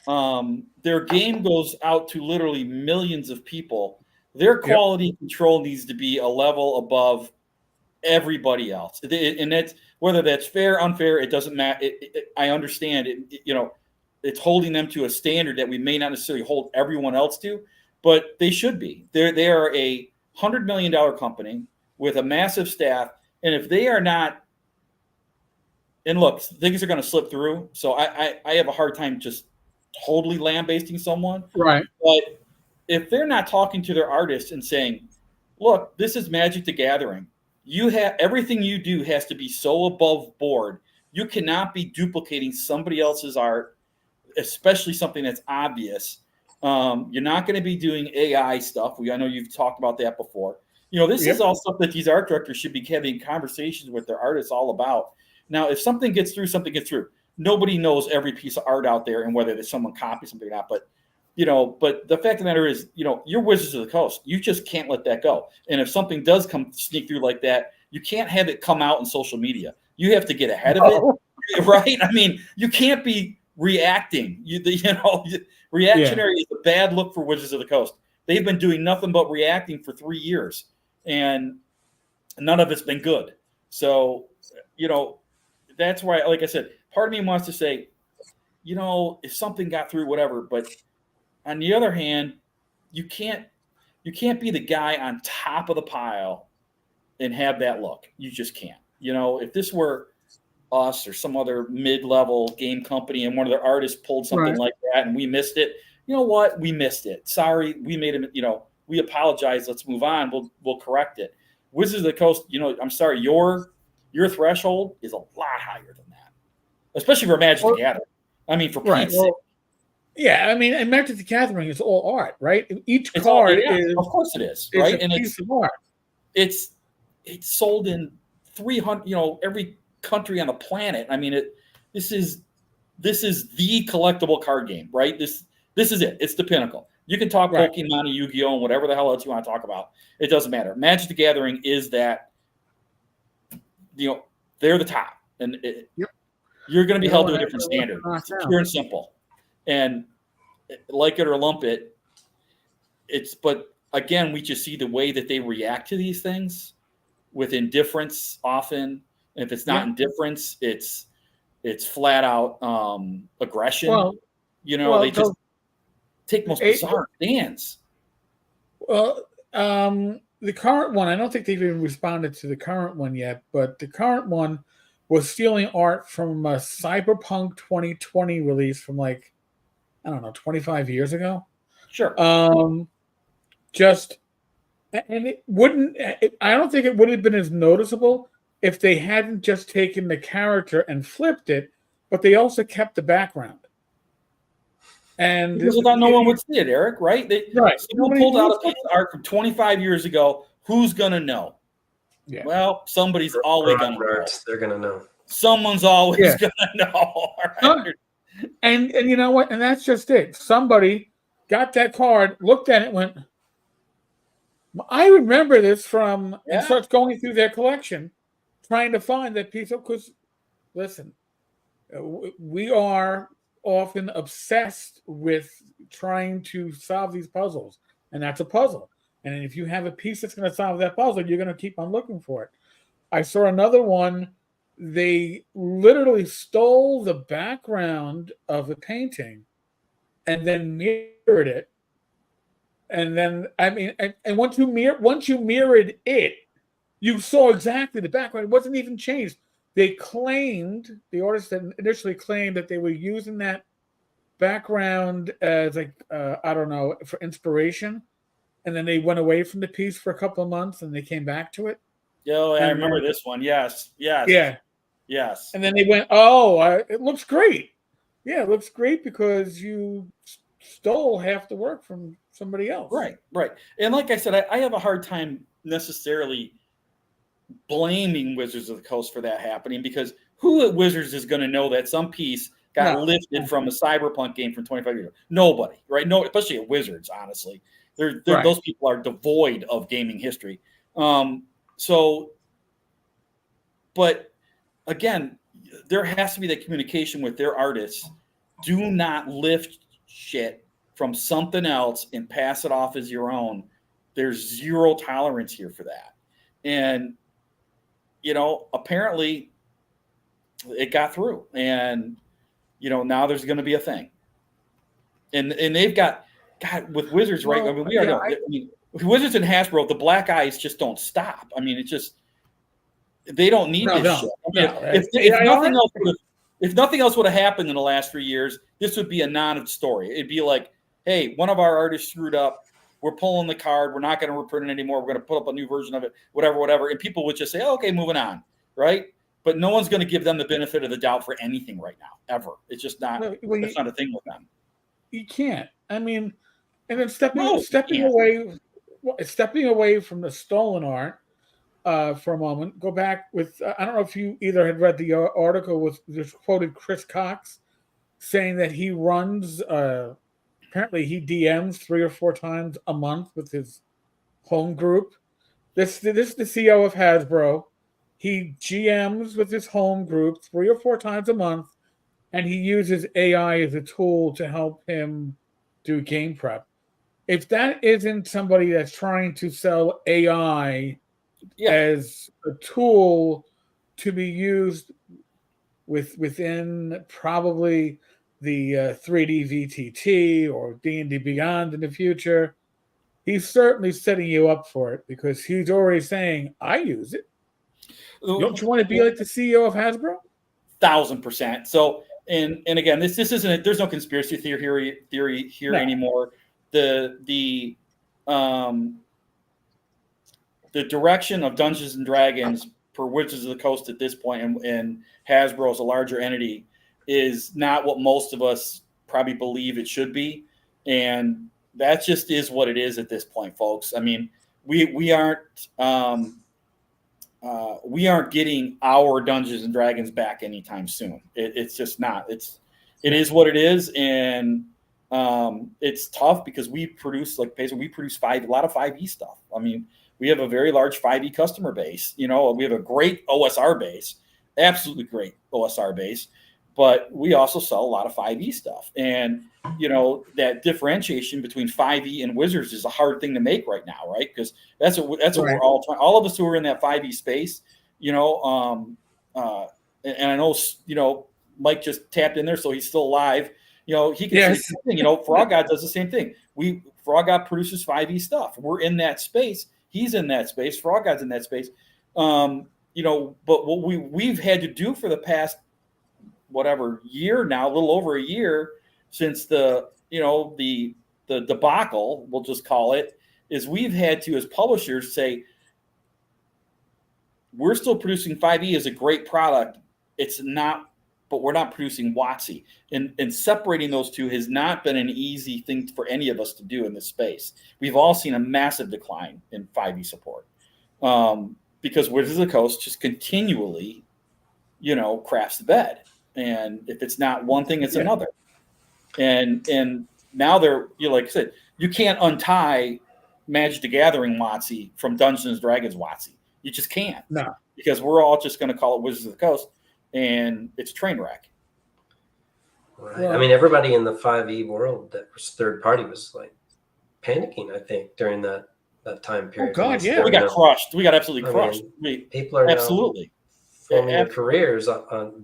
Their game goes out to literally millions of people. Their quality control needs to be a level above everybody else. And that's, whether that's fair, unfair, it doesn't matter. I understand it. It's holding them to a standard that we may not necessarily hold everyone else to, but they should be. They are a $100 million company with a massive staff. And if they are not, and look, things are going to slip through. So I have a hard time just totally lambasting someone. Right. But if they're not talking to their artists and saying, look, this is Magic the Gathering. You have everything you do has to be so above board. You cannot be duplicating somebody else's art, especially something that's obvious. You're not going to be doing AI stuff. I know you've talked about that before. This is all stuff that these art directors should be having conversations with their artists all about. Now, if something gets through, something gets through. Nobody knows every piece of art out there and whether there's someone copies something or not. But the fact of the matter is, you're Wizards of the Coast. You just can't let that go. And if something does come sneak through like that, you can't have it come out in social media. You have to get ahead of it, right? I mean, you can't be reacting. Reactionary is a bad look for Wizards of the Coast. They've been doing nothing but reacting for 3 years, and none of it's been good. So, that's why, like I said, part of me wants to say, if something got through, whatever. But on the other hand, you can't be the guy on top of the pile and have that look. You just can't. If this were us or some other mid-level game company and one of their artists pulled something like that and we missed it, you know what? We missed it. Sorry, we made it. We apologize. Let's move on. We'll correct it. Wizards of the Coast, I'm sorry, your threshold is a lot higher than that, especially for Magic the Gathering. I mean, for Pete's sake. Yeah, I mean, and Magic the Gathering is all art, right? Each card is, of course, it is, right? And it's of art. It's sold in 300, every country on the planet. I mean, this is the collectible card game, right? This is it. It's the pinnacle. You can talk Pokemon and Yu-Gi-Oh! And whatever the hell else you want to talk about. It doesn't matter. Magic the Gathering is that. They're the top, and you're going to be held to a different standard. It's pure and simple. And like it or lump it, but again, we just see the way that they react to these things with indifference often. And if it's not indifference, it's flat out aggression. Well, they just take most bizarre stands. Well, the current one, I don't think they've even responded to the current one yet, but the current one was stealing art from a Cyberpunk 2020 release from 25 years ago. Sure. And it wouldn't, I don't think it would have been as noticeable if they hadn't just taken the character and flipped it, but they also kept the background. And because without no one would see it, Eric, right? Someone pulled out a piece of art from 25 years ago. Who's going to know? Yeah. Well, somebody's always going to know. They're going to know. Someone's always going to know. Right? And you know what? And that's just it. Somebody got that card, looked at it, went, I remember this from, and starts going through their collection, trying to find that piece of, because, listen, we are often obsessed with trying to solve these puzzles, and that's a puzzle. And if you have a piece that's going to solve that puzzle, you're going to keep on looking for it. I saw another one. They literally stole the background of a painting and then mirrored it. And then, and once you mirrored it, you saw exactly the background. It wasn't even changed. They claimed, the artist that initially claimed that they were using that background as for inspiration. and then they went away from the piece for a couple of months, and they came back to it. Yo, I And remember this one. Yes. Yeah, Yes. and then they went, "Oh, it looks great." Yeah, it looks great because you stole half the work from somebody else. Right. And like I said, I have a hard time necessarily blaming Wizards of the Coast for that happening, because who at Wizards is going to know that some piece got No. lifted from a Cyberpunk game from 25 years ago? Nobody, right? No, especially at Wizards, honestly. Right. Those people are devoid of gaming history. But again, there has to be that communication with their artists. Do not lift shit from something else and pass it off as your own. There's zero tolerance here for that. And, apparently it got through, and, now there's going to be a thing. And they've got, God, with Wizards, right? Well, I mean, with Wizards and Hasbro, the black eyes just don't stop. I mean, they don't need this shit. I mean, if nothing else would have happened in the last 3 years, this would be a non-story. It'd be like, hey, one of our artists screwed up. We're pulling the card. We're not going to reprint it anymore. We're going to put up a new version of it, whatever. And people would just say, oh, okay, moving on, right? But no one's going to give them the benefit of the doubt for anything right now, ever. It's just not. It's not a thing with them. You can't. I mean, and then stepping away from the stolen art for a moment. Go back with I don't know if you either had read the article with just quoted Chris Cox saying that he runs. Apparently, he DMs 3 or 4 times a month with his home group. This is the CEO of Hasbro. He GMs with his home group 3 or 4 times a month, and he uses AI as a tool to help him do game prep. If that isn't somebody that's trying to sell AI as a tool to be used within probably the 3D VTT or D&D Beyond in the future, he's certainly setting you up for it, because he's already saying, I use it. Don't you want to be like the CEO of Hasbro? 1,000%. So, and again, this isn't. There's no conspiracy theory here anymore. The direction of Dungeons and Dragons for Wizards of the Coast at this point, and Hasbro as a larger entity, is not what most of us probably believe it should be, and that just is what it is at this point, folks. I mean, we aren't getting our Dungeons and Dragons back anytime soon. It's just not. It is what it is, and it's tough because we produce a lot of 5e stuff. I mean, we have a very large 5e customer base. We have a great OSR base, absolutely great OSR base, but we also sell a lot of 5e stuff. And, that differentiation between 5e and Wizards is a hard thing to make right now, right? Because that's what we're all trying. All of us who are in that 5e space, and I know, Mike just tapped in there, so he's still alive. He can say the same thing. Frog God does the same thing. Frog God produces 5e stuff. We're in that space. He's in that space. Frog God's in that space. But what we've had to do for the past year now, a little over a year since the debacle, we'll just call it, is we've had to, as publishers, say we're still producing 5e as a great product. It's not. But we're not producing WotC. And separating those two has not been an easy thing for any of us to do in this space. We've all seen a massive decline in 5e support because Wizards of the Coast just continually, craps the bed. And if it's not one thing, it's another. And now they're, like I said, you can't untie Magic the Gathering WotC from Dungeons and Dragons WotC. You just can't. No. Because we're all just going to call it Wizards of the Coast. And it's a train wreck. Right. Well, I mean, everybody in the 5e world that was third party was like panicking, I think, during that time period. Oh God, yeah. We got crushed. We got absolutely crushed. People are absolutely forming their careers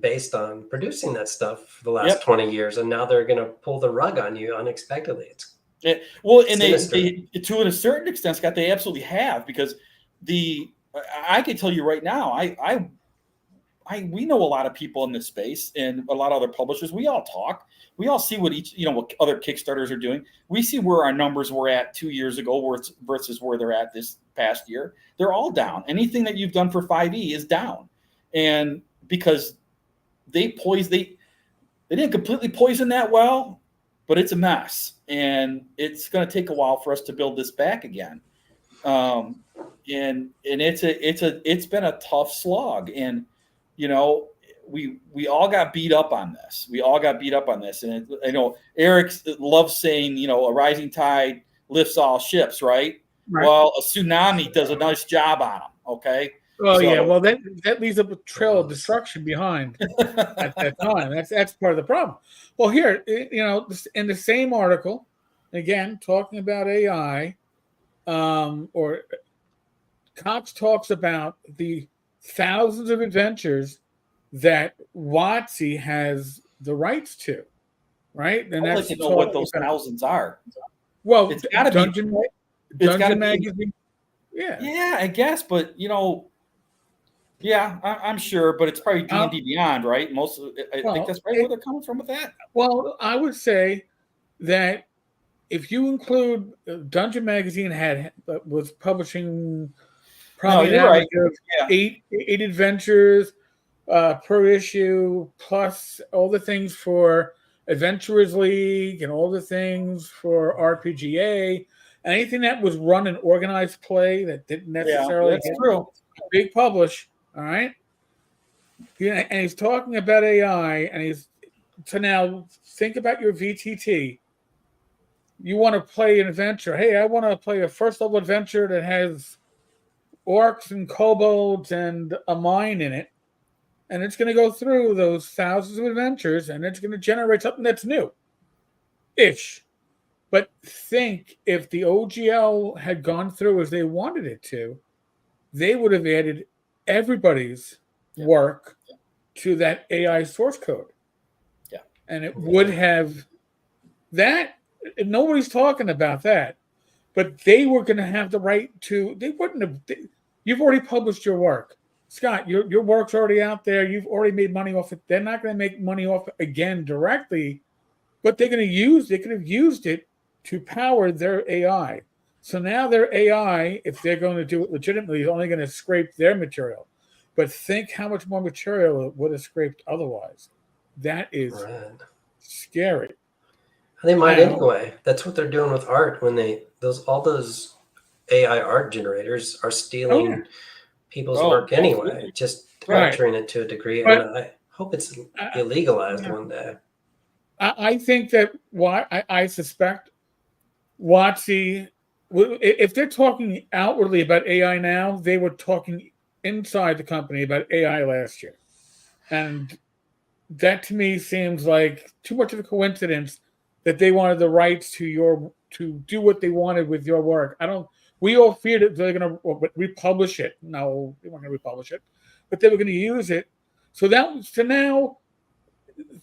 based on producing that stuff for the last 20 years, and now they're going to pull the rug on you unexpectedly. They to a certain extent, Scott, they absolutely have, because I can tell you right now, we know a lot of people in this space and a lot of other publishers. We all talk. We all see what what other Kickstarters are doing. We see where our numbers were at 2 years ago versus where they're at this past year. They're all down. Anything that you've done for 5e is down. And because they didn't completely poison that well, but it's a mess. And it's going to take a while for us to build this back again. And it's been a tough slog. And, we all got beat up on this. And I know Eric loves saying, a rising tide lifts all ships, right? Well, a tsunami does a nice job on them. Okay. Well, yeah. Well, that leaves a trail of destruction behind at that time. That's part of the problem. Well, here, in the same article, again talking about AI, or Cox talks about the thousands of adventures that WotC has the rights to, right? And I'd like to know what those thousands are. Well, it's got to Dungeon Magazine. Yeah, I guess, but yeah, I'm sure, but it's probably D&D Beyond, right? I think that's right where they're coming from with that. Well, I would say that if you include Dungeon Magazine was publishing probably an average of 8 adventures per issue, plus all the things for Adventurers League and all the things for RPGA, anything that was run in organized play that didn't necessarily that's true. Big publish. All right. And he's talking about AI, so now think about your VTT. You want to play an adventure. Hey, I want to play a first level adventure that has orcs and kobolds and a mine in it. And it's going to go through those thousands of adventures and it's going to generate something that's new-ish. But think if the OGL had gone through as they wanted it to, they would have added everybody's work to that AI source code. Yeah. And it would have that. Nobody's talking about that. But they were going to have the right to, they wouldn't have, you've already published your work. Scott, your work's already out there. You've already made money off it. They're not going to make money off it again directly, but they could have used it to power their AI. So now their AI, if they're going to do it legitimately, is only going to scrape their material. But think how much more material it would have scraped otherwise. That is scary. They might anyway. That's what they're doing with art when all those AI art generators are stealing people's work anyway, just altering it to a degree. And I hope it's illegalized one day. I think that I suspect WotC, if they're talking outwardly about AI now, they were talking inside the company about AI last year. And that to me seems like too much of a coincidence that they wanted the rights to do what they wanted with your work. We all feared that they're going to republish it. No, they weren't going to republish it, but they were going to use it. So now,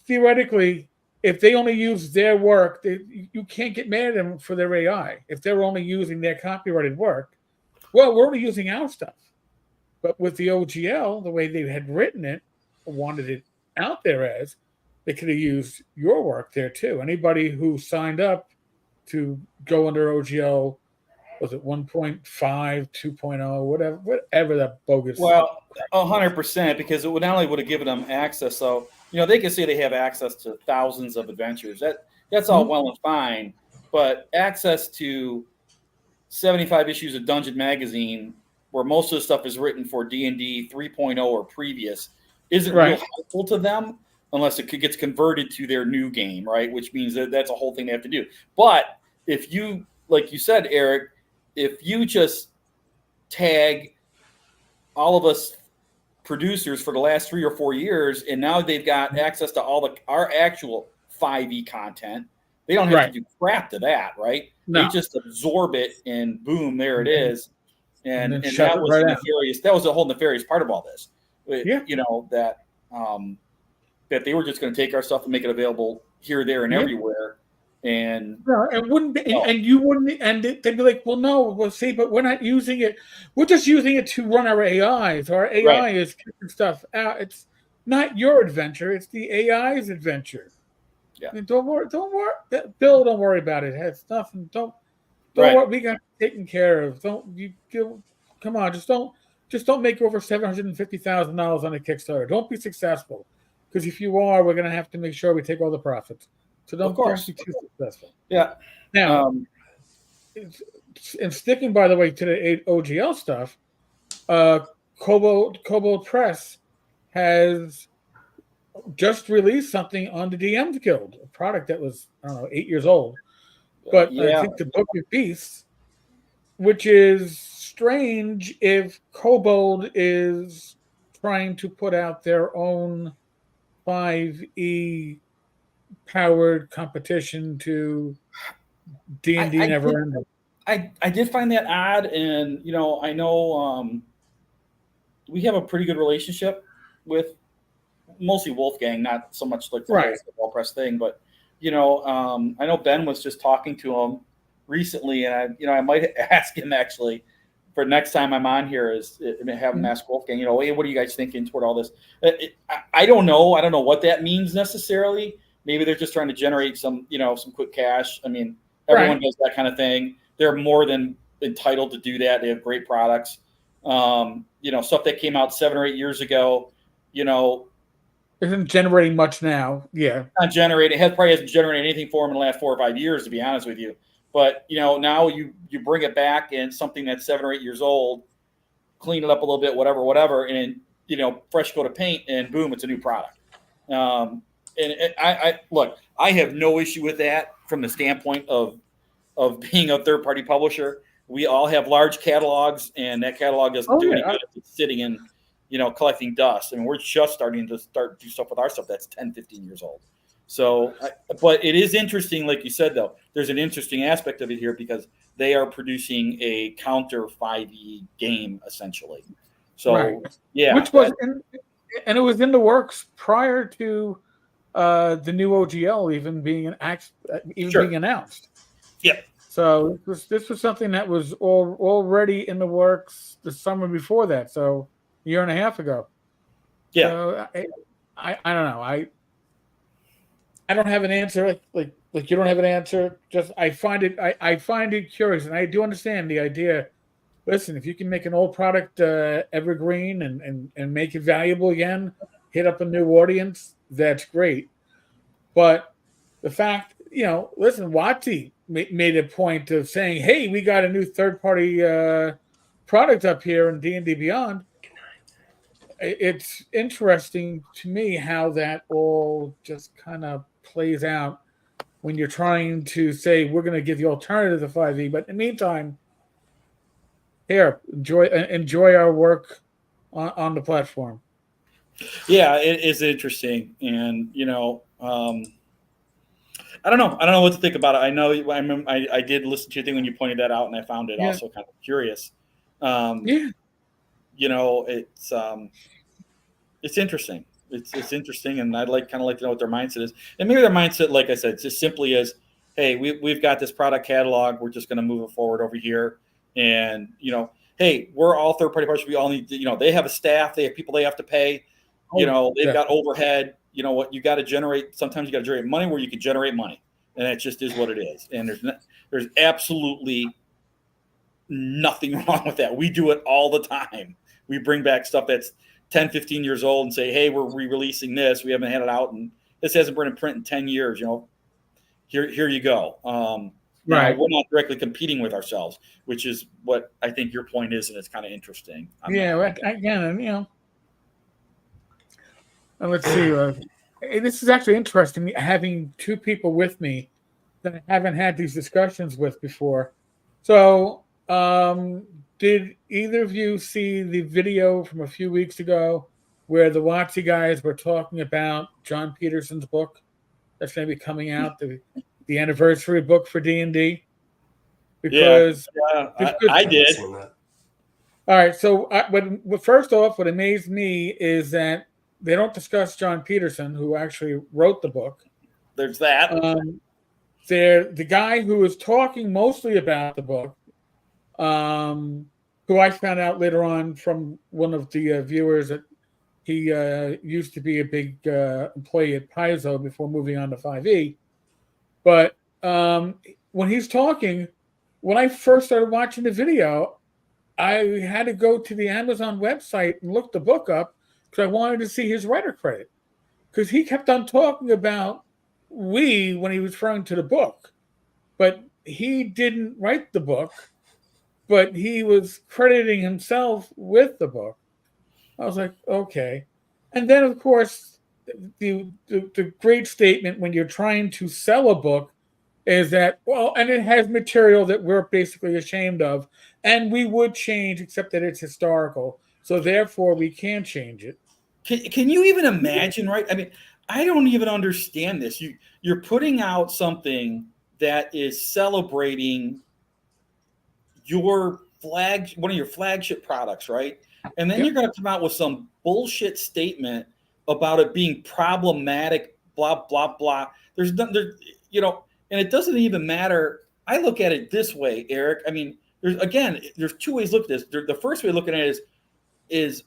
theoretically, if they only use their work, you can't get mad at them for their AI. If they're only using their copyrighted work, well, we're only using our stuff. But with the OGL, the way they had written it, or wanted it out there as, they could have used your work there too. Anybody who signed up to go under OGL, was it 1.5, 2.0, whatever that bogus. Well, 100%, because it not only would have given them access, so they can say they have access to thousands of adventures. That's all well and fine, but access to 75 issues of Dungeon Magazine, where most of the stuff is written for D&D 3.0 or previous, isn't real helpful to them unless it gets converted to their new game, right? Which means that's a whole thing they have to do. But if you, like you said, Eric, if you just tag all of us producers for the last 3 or 4 years, and now they've got access to our actual 5e content, they don't have to do crap to that, right? No. They just absorb it, and boom, there it is. And that was nefarious. That was a whole nefarious part of all this. That they were just going to take our stuff and make it available here, there, and everywhere. And it wouldn't be, and you wouldn't, and they'd be like, well, no, we'll see, but we're not using it. We're just using it to run our AIs. Our AI is kicking stuff out. not your adventure. It's the AI's adventure. Yeah. And don't worry. Bill, don't worry about it. It has nothing. Don't Right. worry. We got it taken care of. Come on. Just don't make over $750,000 on a Kickstarter. Don't be successful, because if you are, we're gonna have to make sure we take all the profits. So don't course. be too successful. Yeah. Now, and sticking, by the way, to the OGL stuff, Kobold Press has just released something on the DM's Guild, a product that was, I don't know, 8 years old. But I think the Book of Beasts, which is strange if Kobold is trying to put out their own 5e powered competition to D&D Neverending. I did find that odd, and I know we have a pretty good relationship with mostly Wolfgang, not so much like the whole Football Press thing, but I know Ben was just talking to him recently, and I might ask him actually for next time I'm on here is have him ask Wolfgang, hey, what are you guys thinking toward all this? I don't know. I don't know what that means necessarily. Maybe they're just trying to generate some quick cash. I mean, everyone does that kind of thing. They're more than entitled to do that. They have great products. Stuff that came out 7 or 8 years ago, isn't generating much now. Yeah. Not generating. It probably hasn't generated anything for them in the last 4 or 5 years, to be honest with you. But, now you bring it back and something that's 7 or 8 years old, clean it up a little bit, whatever, and, fresh coat of paint, and boom, it's a new product. And I look, I have no issue with that from the standpoint of being a third-party publisher. We all have large catalogs, and that catalog doesn't do any good if it's sitting in, collecting dust. I mean, we're just starting to do stuff with our stuff that's 10, 15 years old. So, but it is interesting, like you said, though. There's an interesting aspect of it here because they are producing a counter 5e game, essentially. So, yeah. Which was, and it was in the works prior to the new OGL even being being announced. Yeah. So this was something that was already in the works the summer before that. So a year and a half ago. Yeah. So I don't know. I don't have an answer. Like you don't have an answer. Just I find it curious, and I do understand the idea. Listen, if you can make an old product evergreen and make it valuable again, hit up a new audience, that's great. But the fact, listen, WotC made a point of saying, hey, we got a new third-party product up here in D&D Beyond. It's interesting to me how that all just kind of plays out when you're trying to say, we're going to give the alternative to 5e. But in the meantime, here, enjoy our work on the platform. Yeah, it is interesting. And, I don't know what to think about it. I know I did listen to your thing when you pointed that out, and I found it also kind of curious. It's interesting. It's interesting, and I'd like to know what their mindset is. And maybe their mindset, like I said, just simply is, hey, we've got this product catalog. We're just going to move it forward over here. And, hey, we're all third-party partners. We all need to, they have a staff. They have people they have to pay. They've got overhead. You know what? You got to generate. Sometimes you got to generate money where you can generate money, and that just is what it is. And there's absolutely nothing wrong with that. We do it all the time. We bring back stuff that's 10, 15 years old and say, hey, we're re-releasing this. We haven't had it out, and this hasn't been in print in 10 years. Here you go. Right. We're not directly competing with ourselves, which is what I think your point is, and it's kind of interesting. Again, and let's see. This is actually interesting, having two people with me that I haven't had these discussions with before. So, did either of you see the video from a few weeks ago where the WotC guys were talking about John Peterson's book that's going to be coming out, the anniversary book for D&D? Because I did. All right. So, first off, what amazed me is that they don't discuss John Peterson, who actually wrote the book. There's that. The guy who was talking mostly about the book, who I found out later on from one of the viewers that He used to be a big employee at Paizo before moving on to 5e. But when he's talking, when I first started watching the video, I had to go to the Amazon website and look the book up because I wanted to see his writer credit. Because he kept on talking about we when he was referring to the book. But he didn't write the book, but he was crediting himself with the book. I was like, okay. And then, of course, the great statement when you're trying to sell a book is that, well, and it has material that we're basically ashamed of, and we would change, except that it's historical. So therefore, we can't change it. Can you even imagine, right? I mean, I don't even understand this. You're putting out something that is celebrating one of your flagship products, right? And then you're going to come out with some bullshit statement about it being problematic, blah blah blah. There's and it doesn't even matter. I look at it this way, Eric. I mean, there's two ways to look at this. The first way of looking at it is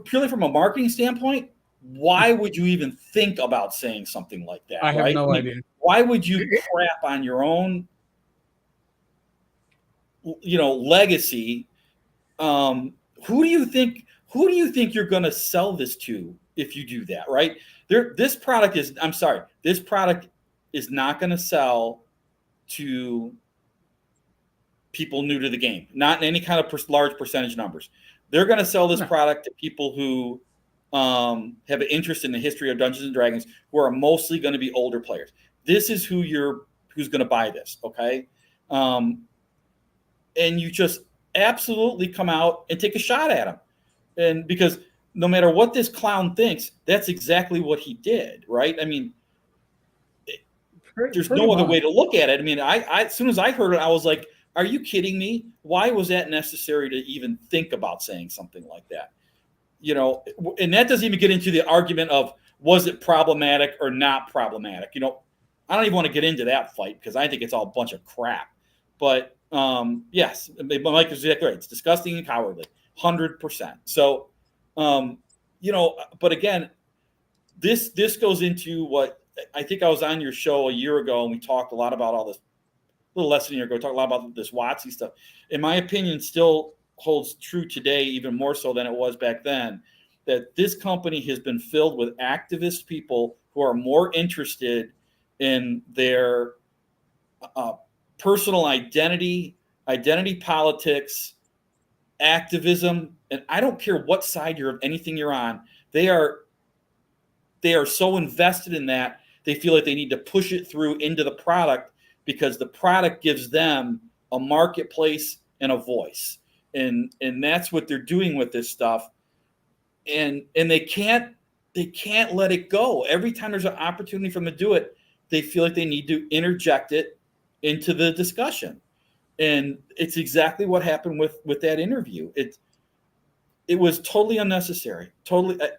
purely from a marketing standpoint. Why would you even think about saying something like that? I have no idea. Why would you crap on your own, legacy? Who do you think you're going to sell this to if you do that, right? This product is not going to sell to people new to the game, not in any kind of large percentage numbers. They're going to sell this product to people who have an interest in the history of Dungeons and Dragons, who are mostly going to be older players. This is who's going to buy this, okay? And you just absolutely come out and take a shot at him. And because no matter what this clown thinks, that's exactly what he did, right? I mean, there's no other way to look at it. I mean, I as soon as I heard it, I was like, are you kidding me? Why was that necessary to even think about saying something like that? And that doesn't even get into the argument of was it problematic or not problematic. I don't even want to get into that fight because I think it's all a bunch of crap. But yes, Mike is exactly right. It's disgusting and cowardly, 100%. So, but again, this goes into what I think I was on your show a year ago, and we talked a lot about all this. A little less than a year ago, talked a lot about this WotC stuff. In my opinion, still holds true today, even more so than it was back then. That this company has been filled with activist people who are more interested in their personal identity politics, activism, and I don't care what side anything you're on. They are so invested in that they feel like they need to push it through into the product because the product gives them a marketplace and a voice, and that's what they're doing with this stuff, and they can't let it go. Every time there's an opportunity for them to do it, they feel like they need to interject it into the discussion. And it's exactly what happened with that interview. It was totally unnecessary,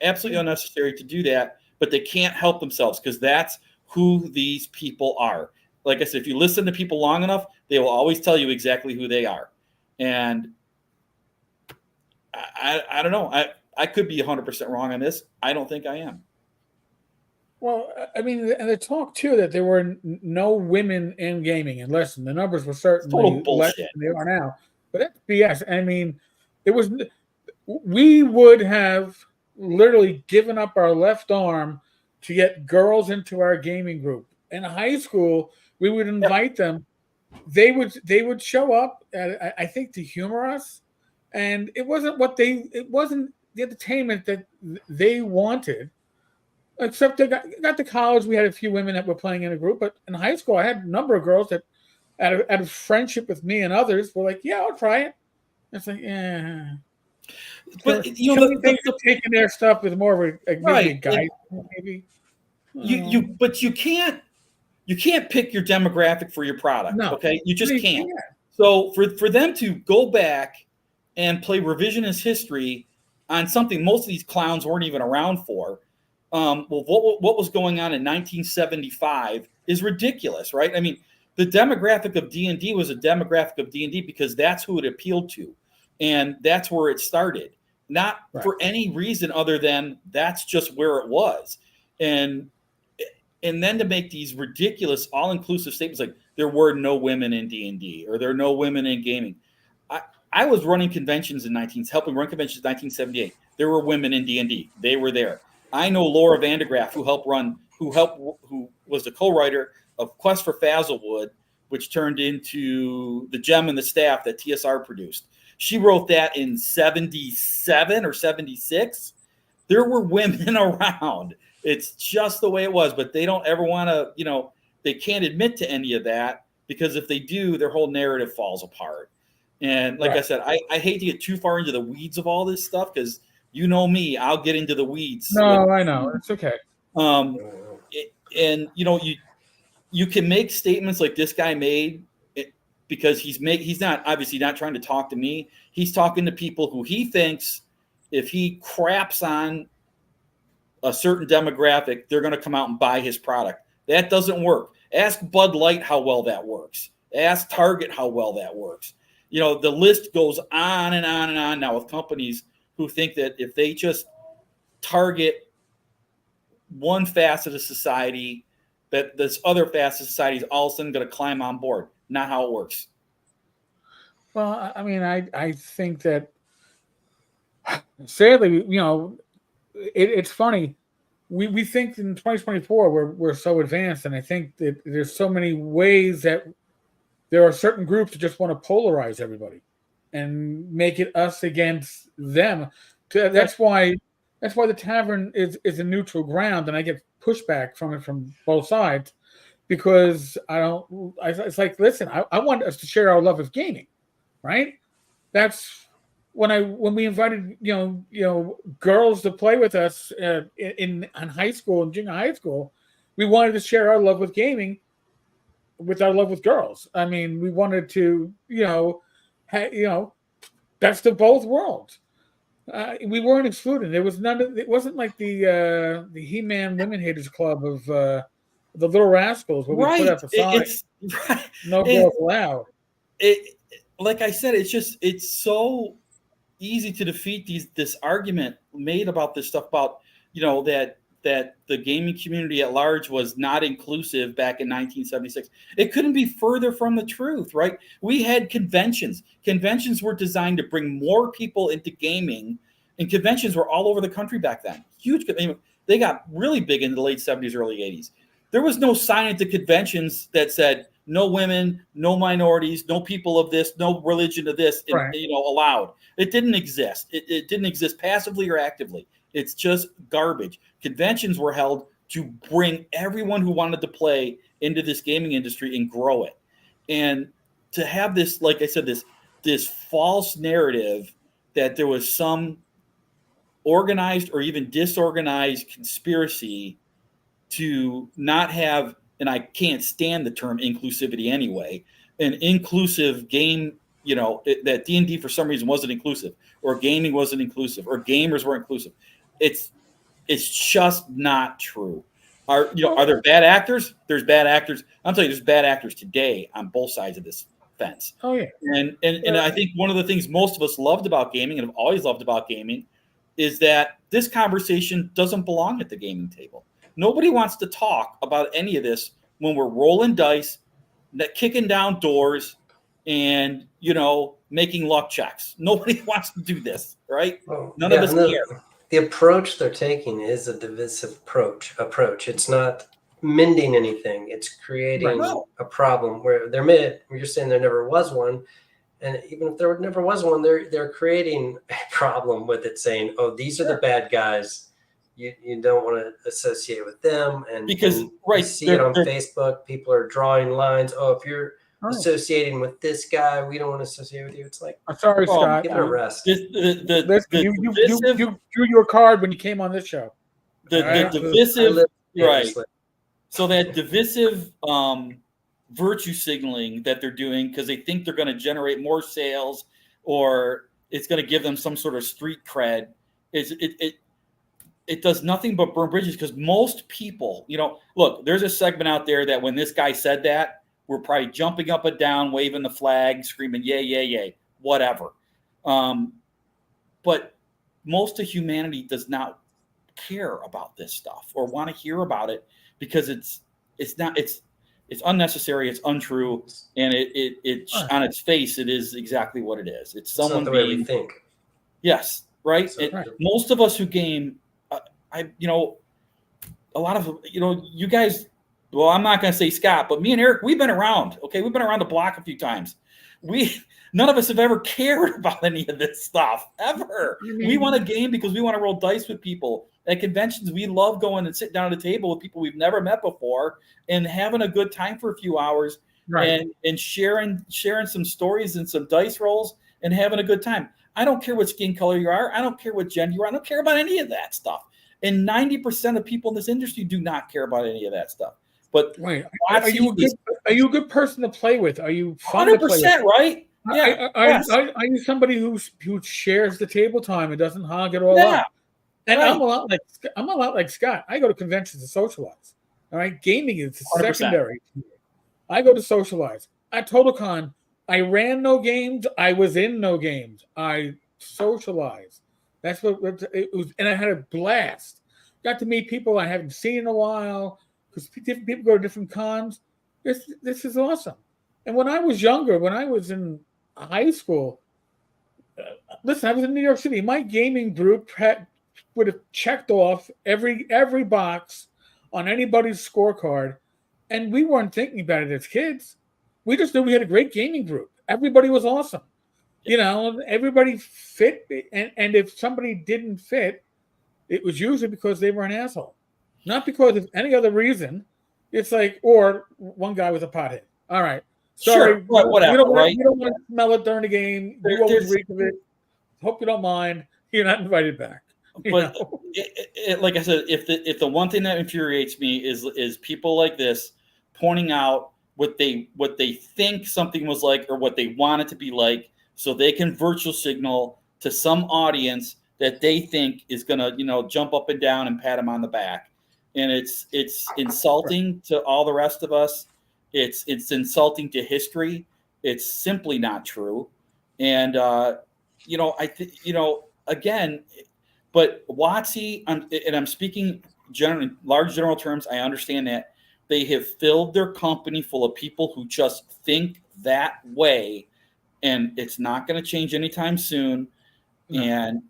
absolutely unnecessary to do that, but they can't help themselves because that's who these people are. Like I said, if you listen to people long enough, they will always tell you exactly who they are. And I don't know. I could be 100% wrong on this. I don't think I am. Well, I mean, and the talk too that there were no women in gaming, and listen, the numbers were certainly less than they are now. But that's BS. I mean, we would have literally given up our left arm to get girls into our gaming group. In high school, we would invite them. They would show up, I think, to humor us, and it wasn't the entertainment that they wanted. Except they got to college, we had a few women that were playing in a group, but in high school, I had a number of girls that, out of friendship with me and others, were like, "Yeah, I'll try it." It's like, yeah. But they're taking their stuff with more of a maybe a guide, maybe. But you can't pick your demographic for your product. No, okay, you just can't. So for them to go back and play revisionist history on something most of these clowns weren't even around for. What was going on in 1975 is ridiculous, right? I mean, the demographic of D&D was a demographic of D&D because that's who it appealed to, and that's where it started. not Right. for any reason other than that's just where it was. And then to make these ridiculous all-inclusive statements like there were no women in D&D or there are no women in gaming. I was running conventions helping run conventions in 1978. There were women in D&D. They were there. I know Laura Vandegraff, who was the co-writer of Quest for Fazlewood, which turned into The Gem and the Staff that TSR produced. She wrote that in 77 or 76. There were women around. It's just the way it was, but they don't ever want to, they can't admit to any of that because if they do, their whole narrative falls apart. And like I said, I hate to get too far into the weeds of all this stuff because you know me, I'll get into the weeds. No, I know. It's okay. You can make statements like this guy made because he's not obviously not trying to talk to me. He's talking to people who he thinks if he craps on a certain demographic, they're going to come out and buy his product. That doesn't work. Ask Bud Light how well that works. Ask Target how well that works. The list goes on and on and on now with companies who think that if they just target one facet of society, that this other facet of society is all of a sudden going to climb on board. Not how it works. Well, I mean, I think that sadly, it's funny. We think in 2024 we're so advanced, and I think that there's so many ways that there are certain groups that just want to polarize everybody and make it us against them. That's why the tavern is a neutral ground, and I get pushback from it from both sides because it's like, listen, I want us to share our love of gaming, right? That's when we invited girls to play with us in high school and junior high school, we wanted to share our love with gaming with our love with girls. I mean, we wanted to best of both worlds. We weren't excluded. There was none of it. Wasn't like the He-Man Women Haters Club of the Little Rascals where we put up a sign. No girls allowed. Like I said, it's so easy to defeat this argument made about this stuff about that the gaming community at large was not inclusive back in 1976. It couldn't be further from the truth, right? We had conventions. Conventions were designed to bring more people into gaming, and conventions were all over the country back then. Huge. They got really big in the late 70s, early 80s. There was no sign at the conventions that said no women, no minorities, no people of this, no religion of this, allowed. It didn't exist. It didn't exist passively or actively. It's just garbage. Conventions were held to bring everyone who wanted to play into this gaming industry and grow it. And to have this, like I said, this false narrative that there was some organized or even disorganized conspiracy to not have, and I can't stand the term inclusivity anyway, an inclusive game, that D&D for some reason wasn't inclusive, or gaming wasn't inclusive, or gamers weren't inclusive. It's just not true. Are there bad actors? There's bad actors. I'm telling you, there's bad actors today on both sides of this fence. Oh yeah. And I think one of the things most of us loved about gaming and have always loved about gaming is that this conversation doesn't belong at the gaming table. Nobody wants to talk about any of this when we're rolling dice, kicking down doors, and making luck checks. Nobody wants to do this, right? None of us care. The approach they're taking is a divisive approach. It's not mending anything. It's creating a problem where you're saying there never was one. And even if there never was one, they're creating a problem with it, saying, oh, these are the bad guys. You don't want to associate with them. And because you see it on Facebook, people are drawing lines. Oh, if you're associating with this guy, we don't want to associate with you. It's like, I'm sorry, Scott. Give it a rest. You drew your card when you came on this show. The divisive, right? So that divisive virtue signaling that they're doing because they think they're going to generate more sales or it's going to give them some sort of street cred. It does nothing but burn bridges because most people, look, there's a segment out there that when this guy said that, we're probably jumping up and down, waving the flag, screaming, yay, yay, yay, whatever. But most of humanity does not care about this stuff or want to hear about it because it's unnecessary, it's untrue, and it on its face it is exactly what it is. It's not someone the way being, we think. yes, right. So, right. Most of us who game, a lot of you guys. Well, I'm not going to say Scott, but me and Eric, we've been around. Okay, we've been around the block a few times. None of us have ever cared about any of this stuff ever. We want to game because we want to roll dice with people at conventions. We love going and sitting down at a table with people we've never met before and having a good time for a few hours, Right. and sharing some stories and some dice rolls and having a good time. I don't care what skin color you are. I don't care what gender you are. I don't care about any of that stuff. And 90% of people in this industry do not care about any of that stuff. But Right. Are you a good person to play with? Are you fun 100%, to play with? right? Yeah. Yes. Are you somebody who shares the table time and doesn't hog it all Yeah. up? And Right. I'm a lot like Scott. I go to conventions to socialize. All right, gaming is 100%. secondary. I go to socialize. At TotalCon, I ran no games. I was in no games. I socialized. That's what it was, and I had a blast. Got to meet people I haven't seen in a while because different people go to different cons. This is awesome. And when I was younger, when I was in high school, listen, I was in New York City. My gaming group would have checked off every box on anybody's scorecard, and we weren't thinking about it as kids. We just knew we had a great gaming group. Everybody was awesome. Everybody fit, and if somebody didn't fit, it was usually because they were an asshole, not because of any other reason. It's like, or one guy was a pothead. All right, sorry, Sure, whatever, we don't right? want to smell it during the game. You always reek of it. Hope you don't mind. You're not invited back. But like I said, if the one thing that infuriates me is people like this pointing out what they think something was like or what they want it to be like, so they can virtual signal to some audience that they think is gonna jump up and down and pat them on the back, and it's insulting to all the rest of us. It's insulting to history. It's simply not true, and again. But WotC, and I'm speaking large general terms, I understand that they have filled their company full of people who just think that way, and it's not going to change anytime soon. No. And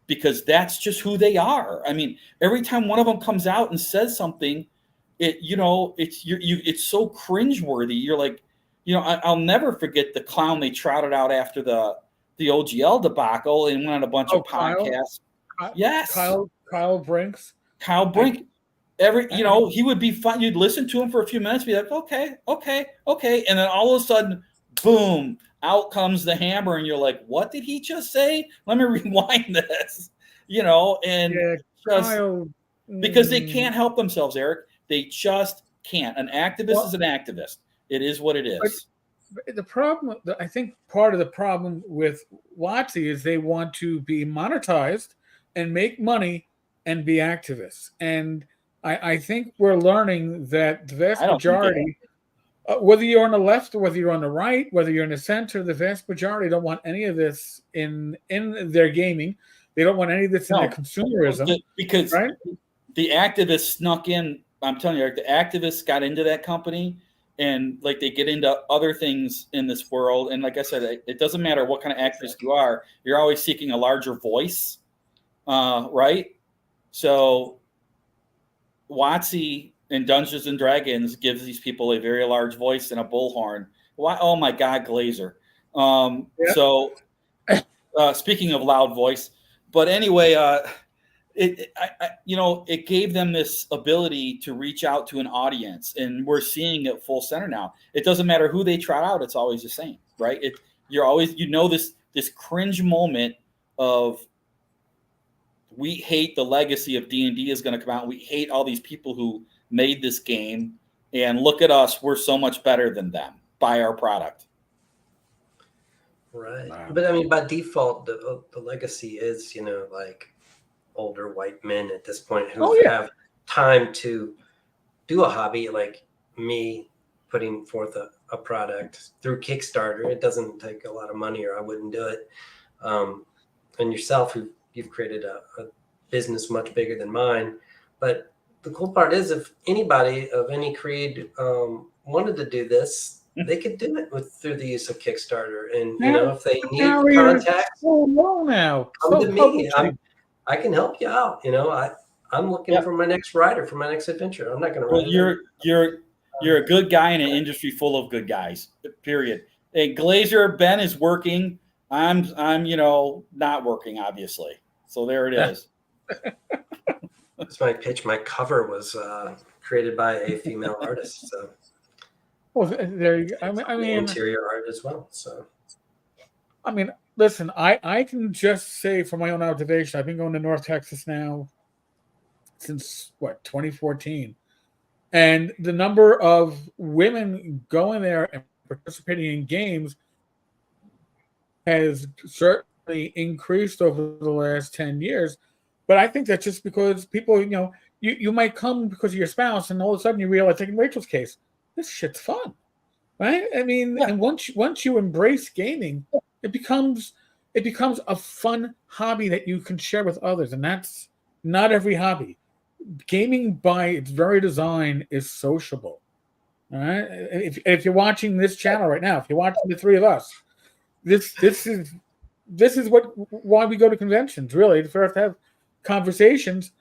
because that's just who they are. I mean, every time one of them comes out and says something, it's so cringeworthy. You're like, I'll never forget the clown they trotted out after the OGL debacle and went on a bunch of podcasts. Yes, Kyle Brinks. Kyle Brink. He would be fun. You'd listen to him for a few minutes, be like, okay, and then all of a sudden, boom, out comes the hammer, and you're like, what did he just say? Let me rewind this. Because they can't help themselves, Eric. They just can't. An activist is an activist. It is what it is. But the problem, I think, part of the problem with WotC is they want to be monetized and make money and be activists. And I think we're learning that the vast majority, whether you're on the left or whether you're on the right, whether you're in the center, the vast majority don't want any of this in their gaming. They don't want any of this in their consumerism. Because the activists snuck in. I'm telling you, Eric, the activists got into that company, and like they get into other things in this world. And like I said, it doesn't matter what kind of activist you are. You're always seeking a larger voice. Right? So WotC and Dungeons and Dragons gives these people a very large voice and a bullhorn. Why? Oh my God, Glazer. So speaking of loud voice, but anyway, it gave them this ability to reach out to an audience, and we're seeing it full center now. It doesn't matter who they trot out; it's always the same, right? You're always this cringe moment of, we hate the legacy of D&D is going to come out. We hate all these people who made this game, and look at us. We're so much better than them. Buy our product. Right. Wow. But I mean, by default, the legacy is, like older white men at this point who have time to do a hobby, like me putting forth a product through Kickstarter. It doesn't take a lot of money, or I wouldn't do it. And yourself, who you've created a business much bigger than mine. But the cool part is, if anybody of any creed wanted to do this, they could do it through the use of Kickstarter. And if they need contact, so low now. come So to me. publishing. I can help you out. I'm looking for my next writer, for my next adventure. I'm not going to Well, write. you're a good guy in an industry full of good guys. Period. Hey, Glazer, Ben is working. I'm not working, obviously. So there it is. That's my pitch. My cover was created by a female artist. So Well, there you go. I mean, interior art as well. So I mean, listen, I can just say from my own observation, I've been going to North Texas now since 2014, and the number of women going there and participating in games has certainly increased over the last 10 years. But I think that's just because people, you might come because of your spouse, and all of a sudden you realize, like in Rachel's case, this shit's fun, right? I mean, and once you embrace gaming, it becomes a fun hobby that you can share with others, and that's not every hobby. Gaming, by its very design, is sociable. All right. If you're watching this channel right now, if you're watching the three of us, this is why we go to conventions. Really, for us to have conversations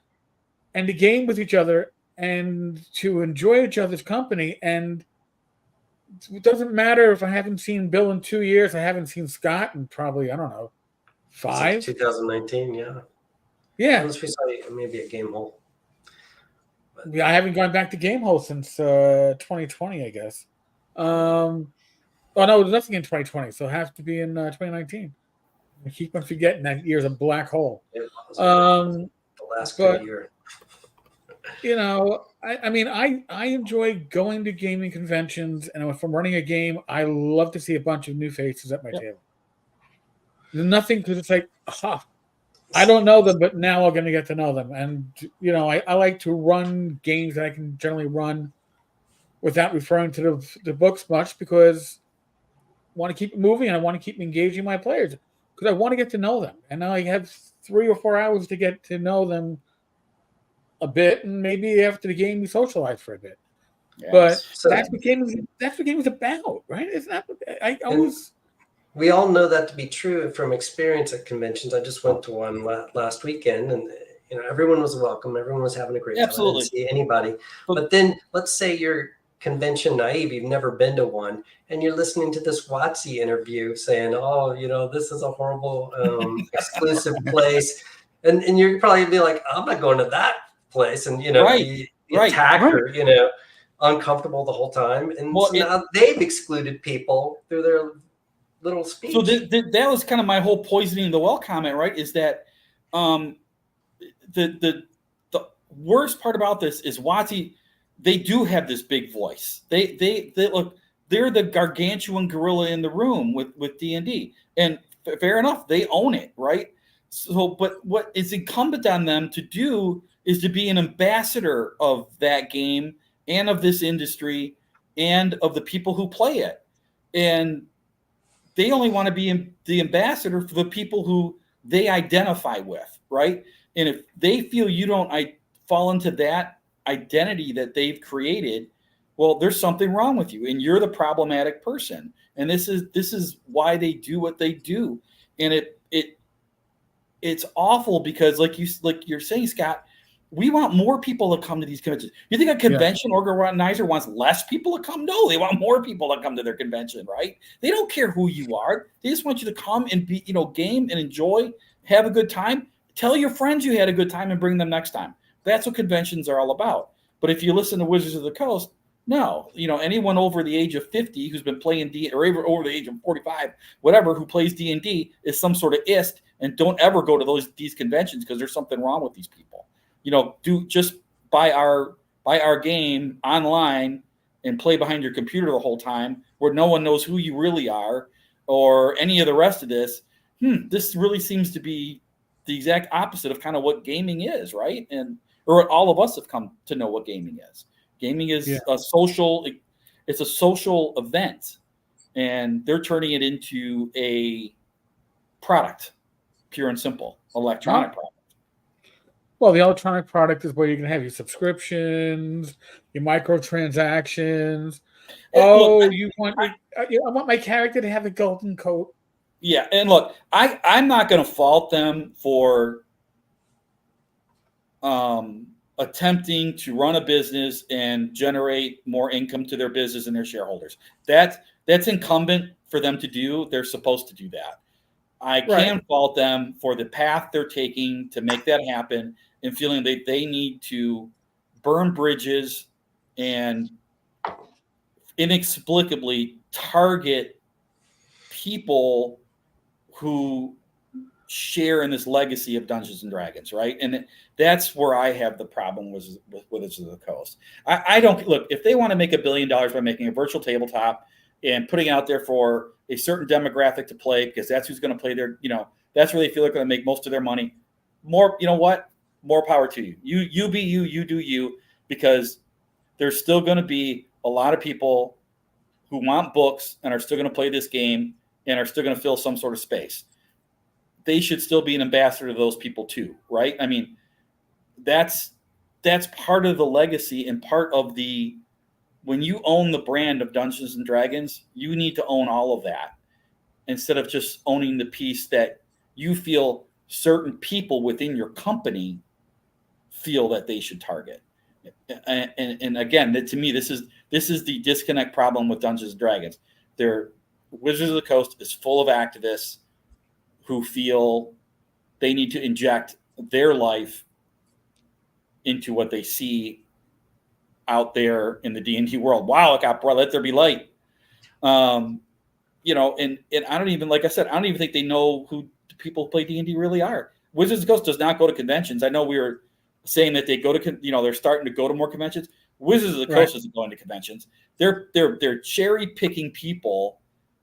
and to game with each other and to enjoy each other's company. And it doesn't matter if I haven't seen Bill in 2 years. I haven't seen Scott in probably, I don't know, 5. 2019, yeah. Yeah. Unless we saw maybe a game hole. I haven't gone back to Gamehole since 2020, I guess. Oh no, there's nothing in 2020, so it has to be in 2019. I keep on forgetting that year's a black hole. It was the last good year. I mean, I enjoy going to gaming conventions, and if I'm running a game, I love to see a bunch of new faces at my table. Nothing, because it's like, I don't know them, but now I'm going to get to know them. And, I like to run games that I can generally run without referring to the books much, because I want to keep it moving and I want to keep engaging my players because I want to get to know them. And I have 3 or 4 hours to get to know them a bit, and maybe after the game we socialize for a bit. Yes. But that's what game is about, right? It's not. I always. We all know that to be true from experience at conventions. I just went to one last weekend, and everyone was welcome. Everyone was having a great time. Absolutely. I didn't see anybody. But then let's say you're convention naive. You've never been to one, and you're listening to this WotC interview saying, "Oh, this is a horrible exclusive place," and you're probably be like, "I'm not going to that place," and the attacker, uncomfortable the whole time, and now they've excluded people through their little speech. So that was kind of my whole poisoning the well comment, right? Is that the worst part about this is WotC, they do have this big voice. They look, they're the gargantuan gorilla in the room with D&D, and fair enough, they own it, right? So, but what is incumbent on them to do is to be an ambassador of that game and of this industry and of the people who play it, and they only want to be the ambassador for the people who they identify with, right? And if they feel you don't fall into that identity that they've created, well, there's something wrong with you, and you're the problematic person. And this is why they do what they do. And it's awful because, like you're saying, Scott, we want more people to come to these conventions. You think a convention organizer wants less people to come? No, they want more people to come to their convention, right? They don't care who you are. They just want you to come and be, game and enjoy, have a good time. Tell your friends you had a good time and bring them next time. That's what conventions are all about. But if you listen to Wizards of the Coast, no, anyone over the age of 50 who's been playing D, or over the age of 45, whatever, who plays D&D is some sort of ist, and don't ever go to these conventions because there's something wrong with these people. Do just buy our game online and play behind your computer the whole time where no one knows who you really are or any of the rest of this. This really seems to be the exact opposite of kind of what gaming is, right? Or all of us have come to know what gaming is. Gaming is a social event, and they're turning it into a product, pure and simple. electronic product. Well, the electronic product is where you can have your subscriptions, your microtransactions. Look, You want I want my character to have a golden coat. yeah, and look, I'm not going to fault them for attempting to run a business and generate more income to their business and their shareholders. That's incumbent for them to do. They're supposed to do that. I can fault them for the path they're taking to make that happen and feeling that they need to burn bridges and inexplicably target people who share in this legacy of Dungeons and Dragons, right? And that's where I have the problem with Wizards of the Coast. I don't look, if they want to make $1 billion by making a virtual tabletop and putting it out there for a certain demographic to play, because that's who's going to play their, that's where they feel they're going to make most of their money. More, you know what? More power to you. You be you, you do you, because there's still going to be a lot of people who want books and are still going to play this game and are still going to fill some sort of space. They should still be an ambassador to those people too, right? I mean, that's part of the legacy and part of the, when you own the brand of Dungeons and Dragons, you need to own all of that instead of just owning the piece that you feel certain people within your company feel that they should target. And again, to me, this is the disconnect problem with Dungeons and Dragons. Wizards of the Coast is full of activists who feel they need to inject their life into what they see out there in the D&D world. Wow, it got bright. Let there be light. And I don't even, like I said, I don't even think they know who the people who play D&D really are. Wizards of the Coast does not go to conventions. I know we were saying that they go to, they're starting to go to more conventions. Wizards of the Coast isn't going to conventions. They're cherry picking people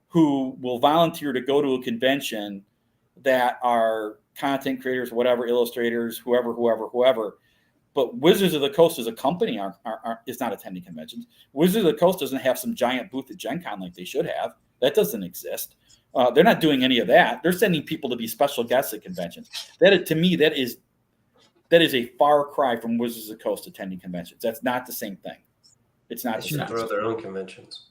who will volunteer to go to a convention that are content creators, whatever, illustrators, whoever. But Wizards of the Coast as a company is not attending conventions. Wizards of the Coast doesn't have some giant booth at Gen Con like they should have. That doesn't exist. They're not doing any of that. They're sending people to be special guests at conventions. To me, that is a far cry from Wizards of the Coast attending conventions. That's not the same thing. It's not. They should throw their own conventions.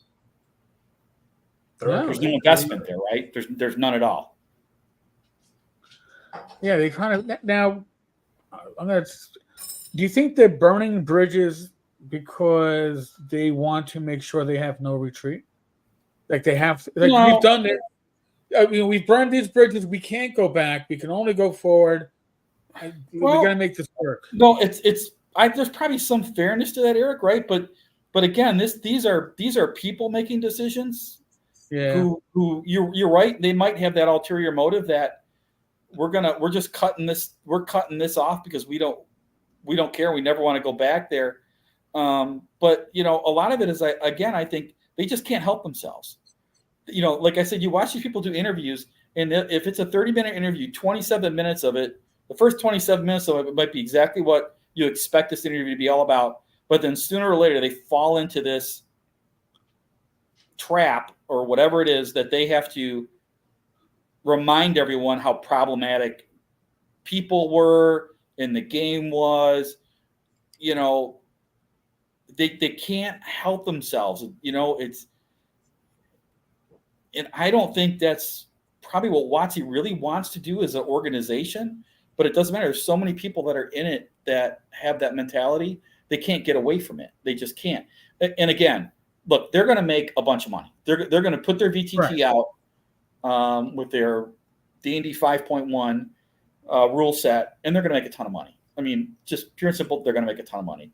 There's no investment there, right? There's none at all. Yeah, they kind of now. Do you think they're burning bridges because they want to make sure they have no retreat? Like they have, we've done it. I mean, we've burned these bridges. We can't go back. We can only go forward. We got to make this work. No, there's probably some fairness to that, Eric, right? But again, these are people making decisions. Yeah. Who you're right. They might have that ulterior motive that we're just cutting this. We're cutting this off because we don't care. We never want to go back there. But a lot of it is, I think they just can't help themselves. Like I said, you watch these people do interviews, and if it's a 30-minute interview, 27 minutes of it, the first 27 minutes of it might be exactly what you expect this interview to be all about. But then sooner or later, they fall into this trap or whatever it is that they have to remind everyone how problematic people were and the game was. They can't help themselves. And I don't think that's probably what WotC really wants to do as an organization, but it doesn't matter. There's so many people that are in it that have that mentality. They can't get away from it. They just can't. And again, look, they're going to make a bunch of money. They're going to put their VTT out with their D&D 5.1 rule set, and they're going to make a ton of money. I mean, just pure and simple, they're going to make a ton of money.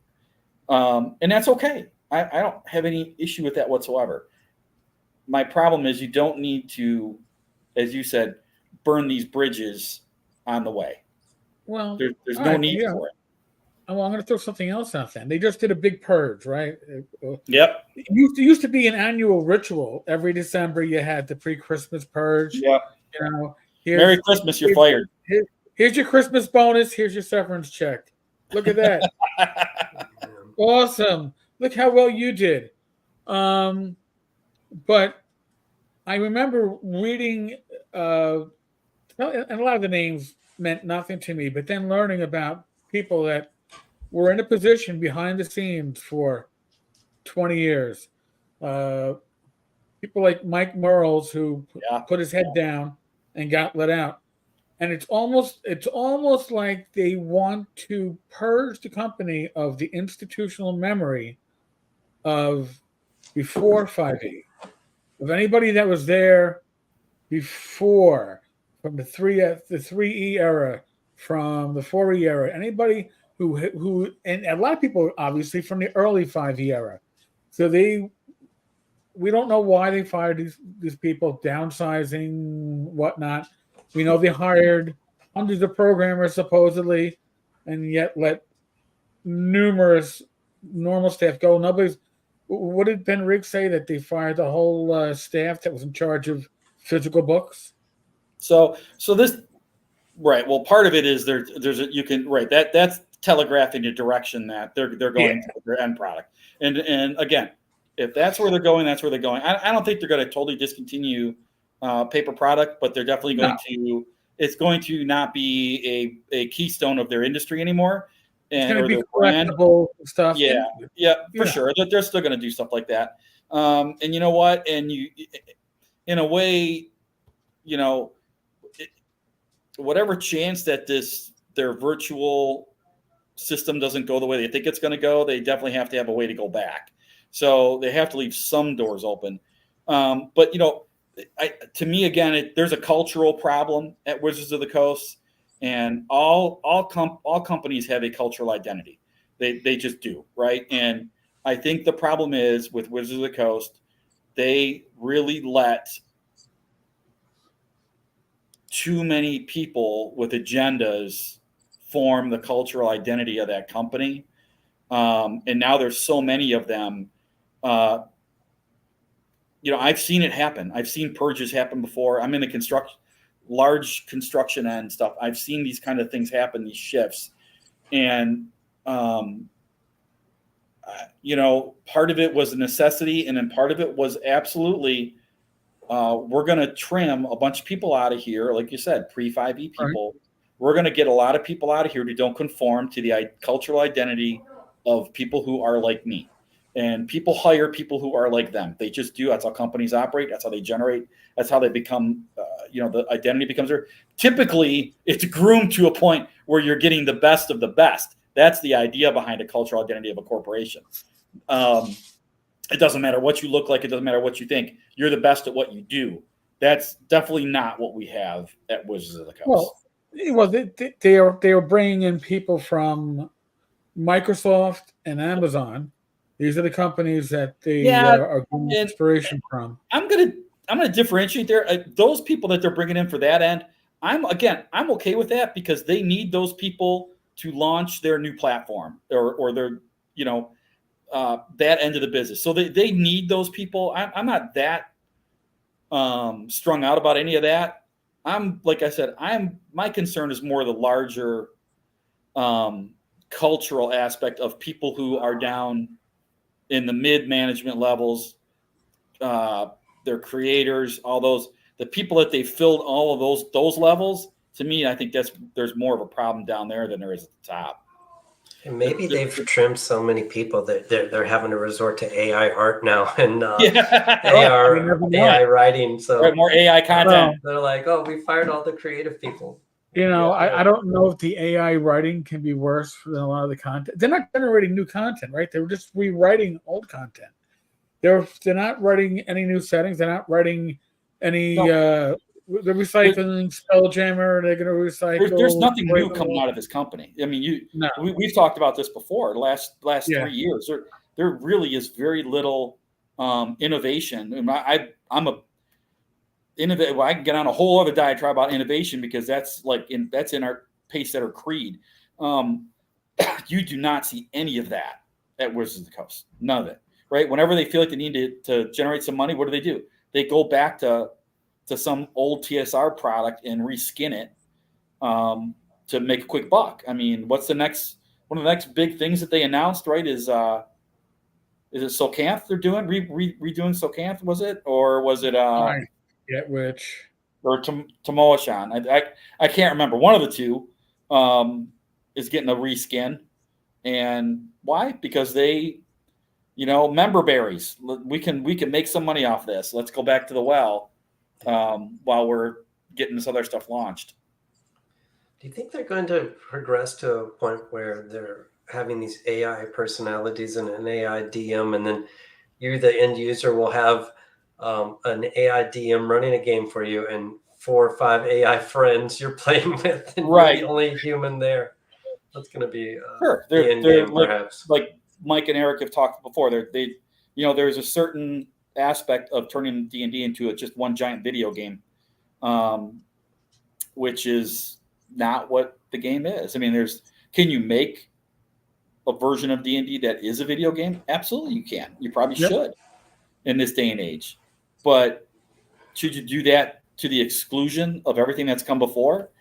And that's okay. I don't have any issue with that whatsoever. My problem is you don't need to, as you said, burn these bridges on the way. Well, there's no need for it. Well, I'm going to throw something else out there. They just did a big purge, right? Yep. It used to be an annual ritual. Every December, you had the pre-Christmas purge. Yep. Merry Christmas, you're fired. Here's your Christmas bonus. Here's your severance check. Look at that. Awesome. Look how well you did. But I remember reading, and a lot of the names meant nothing to me. But then learning about people that were in a position behind the scenes for 20 years, people like Mike Merles, who Yeah. put his head down and got let out. And it's almost like they want to purge the company of the institutional memory of before 5e. Of anybody that was there before, from the 3E era, from the 4E era, anybody who and a lot of people obviously from the early 5E era. So we don't know why they fired these people, downsizing, whatnot. We know they hired hundreds of programmers supposedly, and yet let numerous normal staff go. Nobody's. What did Ben Riggs say, that they fired the whole staff that was in charge of physical books? So this, right. Well, part of it is you can, right. That's telegraphing the direction that they're going to their end product. And again, if that's where they're going, that's where they're going. I don't think they're going to totally discontinue paper product, but they're definitely going to. It's going to not be a keystone of their industry anymore. And It's going to be brand collectible stuff. Yeah, for sure. They're still going to do stuff like that. And you know what? And you, in a way, you know, whatever chance that their virtual system doesn't go the way they think it's going to go, they definitely have to have a way to go back. So they have to leave some doors open. But you know, to me, again, there's a cultural problem at Wizards of the Coast, and all companies have a cultural identity. They just do, right? And I think the problem is with Wizards of the Coast, they really let too many people with agendas form the cultural identity of that company. And now there's so many of them. You know, I've seen it happen. I've seen purges happen before. I'm in the large construction end stuff. I've seen these kind of things happen, these shifts. And, you know, part of it was a necessity. And then part of it was absolutely, we're going to trim a bunch of people out of here. Like you said, pre-5e people. Right. We're going to get a lot of people out of here who don't conform to the cultural identity of people who are like me. And people hire people who are like them. They just do. That's how companies operate. That's how they generate. That's how they become, you know, the identity becomes there. Typically, it's groomed to a point where you're getting the best of the best. That's the idea behind a cultural identity of a corporation. It doesn't matter what you look like. It doesn't matter what you think. You're the best at what you do. That's definitely not what we have at Wizards of the Coast. Well, they are bringing in people from Microsoft and Amazon. These are the companies that they are getting inspiration from. I'm gonna differentiate there. Those people that they're bringing in for that end, I'm okay with that because they need those people to launch their new platform or their, you know, that end of the business. So they need those people. I'm not that strung out about any of that. Like I said, my concern is more the larger cultural aspect of people who are down in the mid-management levels, their creators, all those, the people that they filled all of those levels. To me, I think there's more of a problem down there than there is at the top. And maybe they've trimmed so many people that they're having to resort to AI art now and AI writing. So more AI content. They're like, oh, we fired all the creative people. You know, I don't know if the AI writing can be worse than a lot of the content. They're not generating new content, right? They're just rewriting old content. They're not writing any new settings. They're not writing any. They're recycling Spelljammer. They're going to recycle. There's nothing new coming out of this company. I mean, we've talked about this before. The last 3 years, there really is very little innovation. And I'm a innovate. Well, I can get on a whole other diatribe about innovation because that's in our Pacesetter creed. You do not see any of that at Wizards of the Coast. None of it. Right? Whenever they feel like they need to generate some money, what do? They go back to some old TSR product and reskin it to make a quick buck. I mean, one of the next big things that they announced, right, is it Socanth they're doing? Redoing Socanth, was it? Or was it I forget which. or Tomoe-chan. I can't remember. One of the two is getting a reskin. And why? Because they, member berries. We can make some money off this. Let's go back to the well while we're getting this other stuff launched. Do you think they're going to progress to a point where they're having these AI personalities and an AI DM, and then you, the end user, will have an AI DM running a game for you and 4 or 5 AI friends you're playing with, and Right. you're the only human there? That's going to be Sure. the end game, perhaps. Like Mike and Eric have talked before. There's a certain aspect of turning D&D into just one giant video game, which is not what the game is. I mean, can you make a version of D&D that is a video game? Absolutely, you can. You probably should in this day and age. But should you do that to the exclusion of everything that's come before?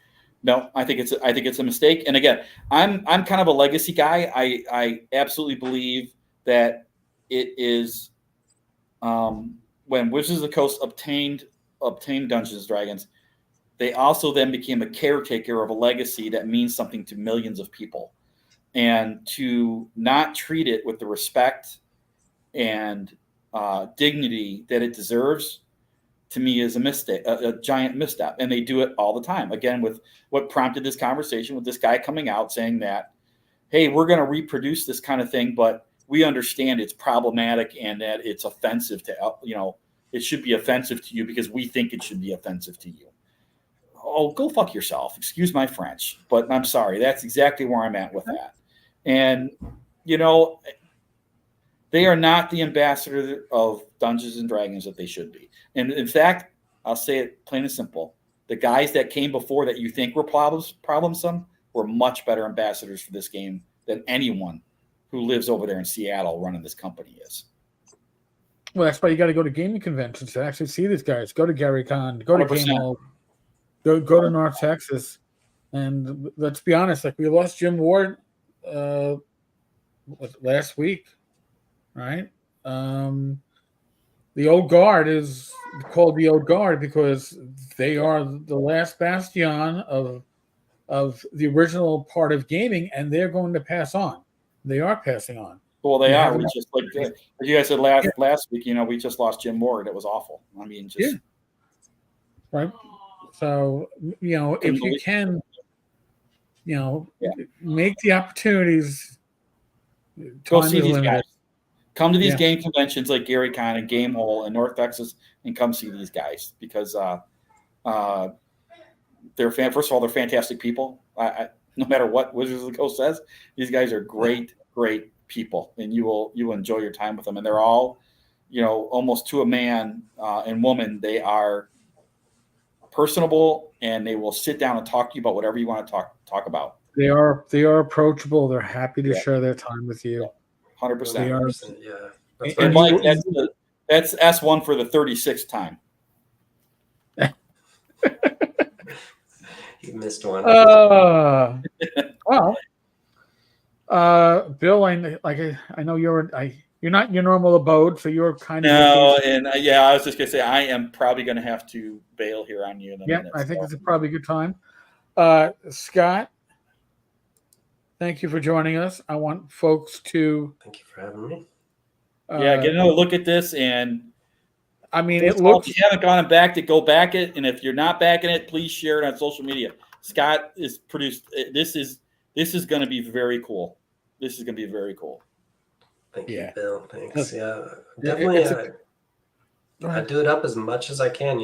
No, I think it's a mistake. And again, I'm kind of a legacy guy. I absolutely believe that it is when Wizards of the Coast obtained Dungeons and Dragons, they also then became a caretaker of a legacy that means something to millions of people. And to not treat it with the respect and dignity that it deserves, to me, is a mistake, a giant misstep. And they do it all the time. Again, with what prompted this conversation with this guy coming out saying that, hey, we're going to reproduce this kind of thing, but we understand it's problematic and that it's offensive to, it should be offensive to you because we think it should be offensive to you. Oh, go fuck yourself. Excuse my French, but I'm sorry. That's exactly where I'm at with that. And, they are not the ambassador of Dungeons and Dragons that they should be. And in fact, I'll say it plain and simple. The guys that came before that you think were problemsome were much better ambassadors for this game than anyone who lives over there in Seattle running this company is. Well, that's why you got to go to gaming conventions to actually see these guys. Go to Gary Con, go to 100%. Game Hall, go to North Texas. And let's be honest, like we lost Jim Ward last week, right? The Old Guard is called the Old Guard because they are the last bastion of the original part of gaming, and they're going to pass on. They are passing on. Well, they are. We just, like you guys said last week, we just lost Jim Ward. It was awful. I mean, right. So, if you can, make the opportunities. Go see these guys. Come to these game conventions like Gary Con and Game Hole in North Texas, and come see these guys because they're first of all, they're fantastic people. No matter what Wizards of the Coast says, these guys are great people, and you will enjoy your time with them. And they're all, almost to a man and woman, they are personable, and they will sit down and talk to you about whatever you want to talk about. They are approachable. They're happy to share their time with you. 100%. Yeah. And Mike, that's S1 for the 36th time. You missed one. Well, Bill, I know you're not your normal abode, so you're kind of I was just gonna say I am probably gonna have to bail here on you in a minute. I think it's probably a good time. Scott, thank you for joining us. I want folks to thank you for having me. Get another look at this, and I mean, it looks. If you haven't gone back to go back it, and if you're not backing it, please share it on social media. Scott is produced. This is going to be very cool. This is going to be very cool. Thank you, Bill. Thanks. Definitely. I do it up as much as I can.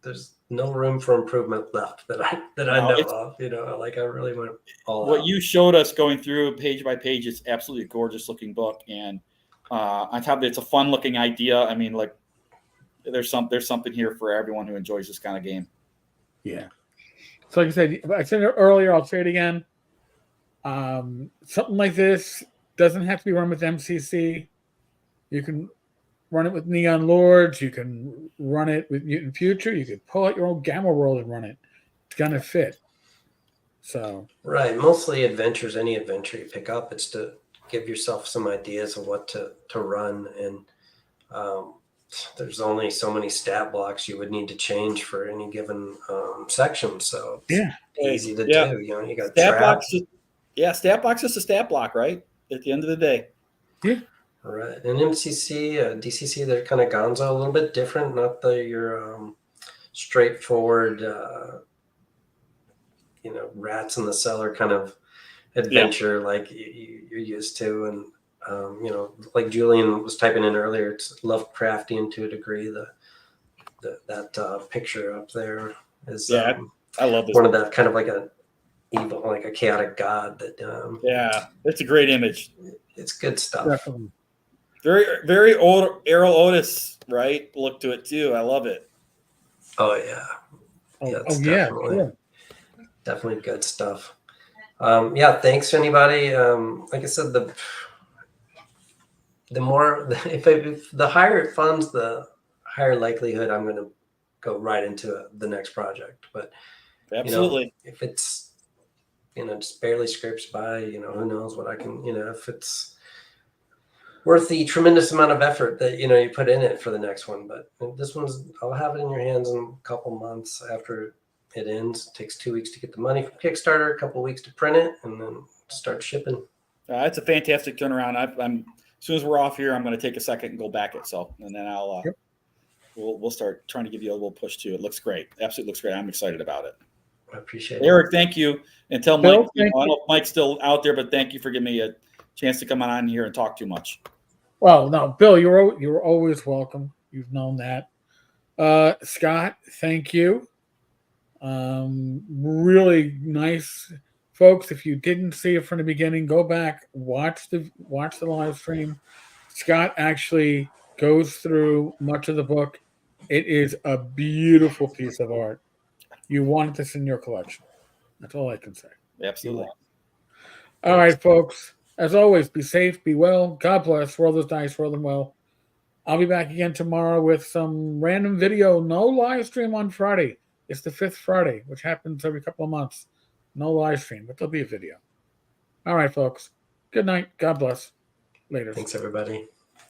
There's no room for improvement left that I know of. I really went all what out. You showed us going through page by page. It's absolutely a gorgeous looking book, and on top of it, it's a fun looking idea. I mean, there's something here for everyone who enjoys this kind of game. Yeah. So like I said it earlier, I'll say it again. Something like this doesn't have to be run with MCC. You can run it with Neon Lords. You can run it with Mutant Future. You could pull out your own Gamma World and run it. It's gonna fit. So right, mostly adventures. Any adventure you pick up, it's to give yourself some ideas of what to run, and there's only so many stat blocks you would need to change for any given section. So it's Yeah. easy to Yeah. do. You know, you got Stat trap. blocks. Stat block's just a stat block, right? At the end of the day. Right. And MCC, DCC, they're kind of gonzo, a little bit different, not your straightforward, rats in the cellar kind of adventure like you're used to. And, like Julian was typing in earlier, it's Lovecraftian to a degree. That picture up there is I love this. one of that kind of like a evil, like a chaotic god that it's a great image. it's good stuff. Definitely. Very, very old Errol Otis, right? Look to it too. I love it. Oh yeah. It's definitely good stuff. Thanks to anybody. Like I said, the more if the higher it funds, the higher likelihood I'm going to go right into the next project. But Absolutely. if it's just barely scrapes by, who knows what I can, if it's worth the tremendous amount of effort that you put in it for the next one. But this one's, I'll have it in your hands in a couple months after it ends. It takes 2 weeks to get the money from Kickstarter, a couple weeks to print it, and then start shipping. It's a fantastic turnaround. I'm as soon as we're off here, I'm going to take a second and go back it. So, and then I'll we'll start trying to give you a little push too. It looks great. Absolutely looks great. I'm excited about it. I appreciate it. Eric, thank you. And tell Bill, Mike, I don't know if Mike's still out there, but thank you for giving me a chance to come on here and talk too much. Well, no, Bill, you're always welcome. You've known that. Scott, thank you. Really nice, folks. If you didn't see it from the beginning, go back, watch the live stream. Scott actually goes through much of the book. It is a beautiful piece of art. You want this in your collection. That's all I can say. Absolutely. All right, folks. As always, be safe, be well. God bless. Roll those dice, roll them well. I'll be back again tomorrow with some random video. No live stream on Friday. It's the 5th Friday, which happens every couple of months. No live stream, but there'll be a video. All right, folks. Good night. God bless. Later. Thanks, everybody.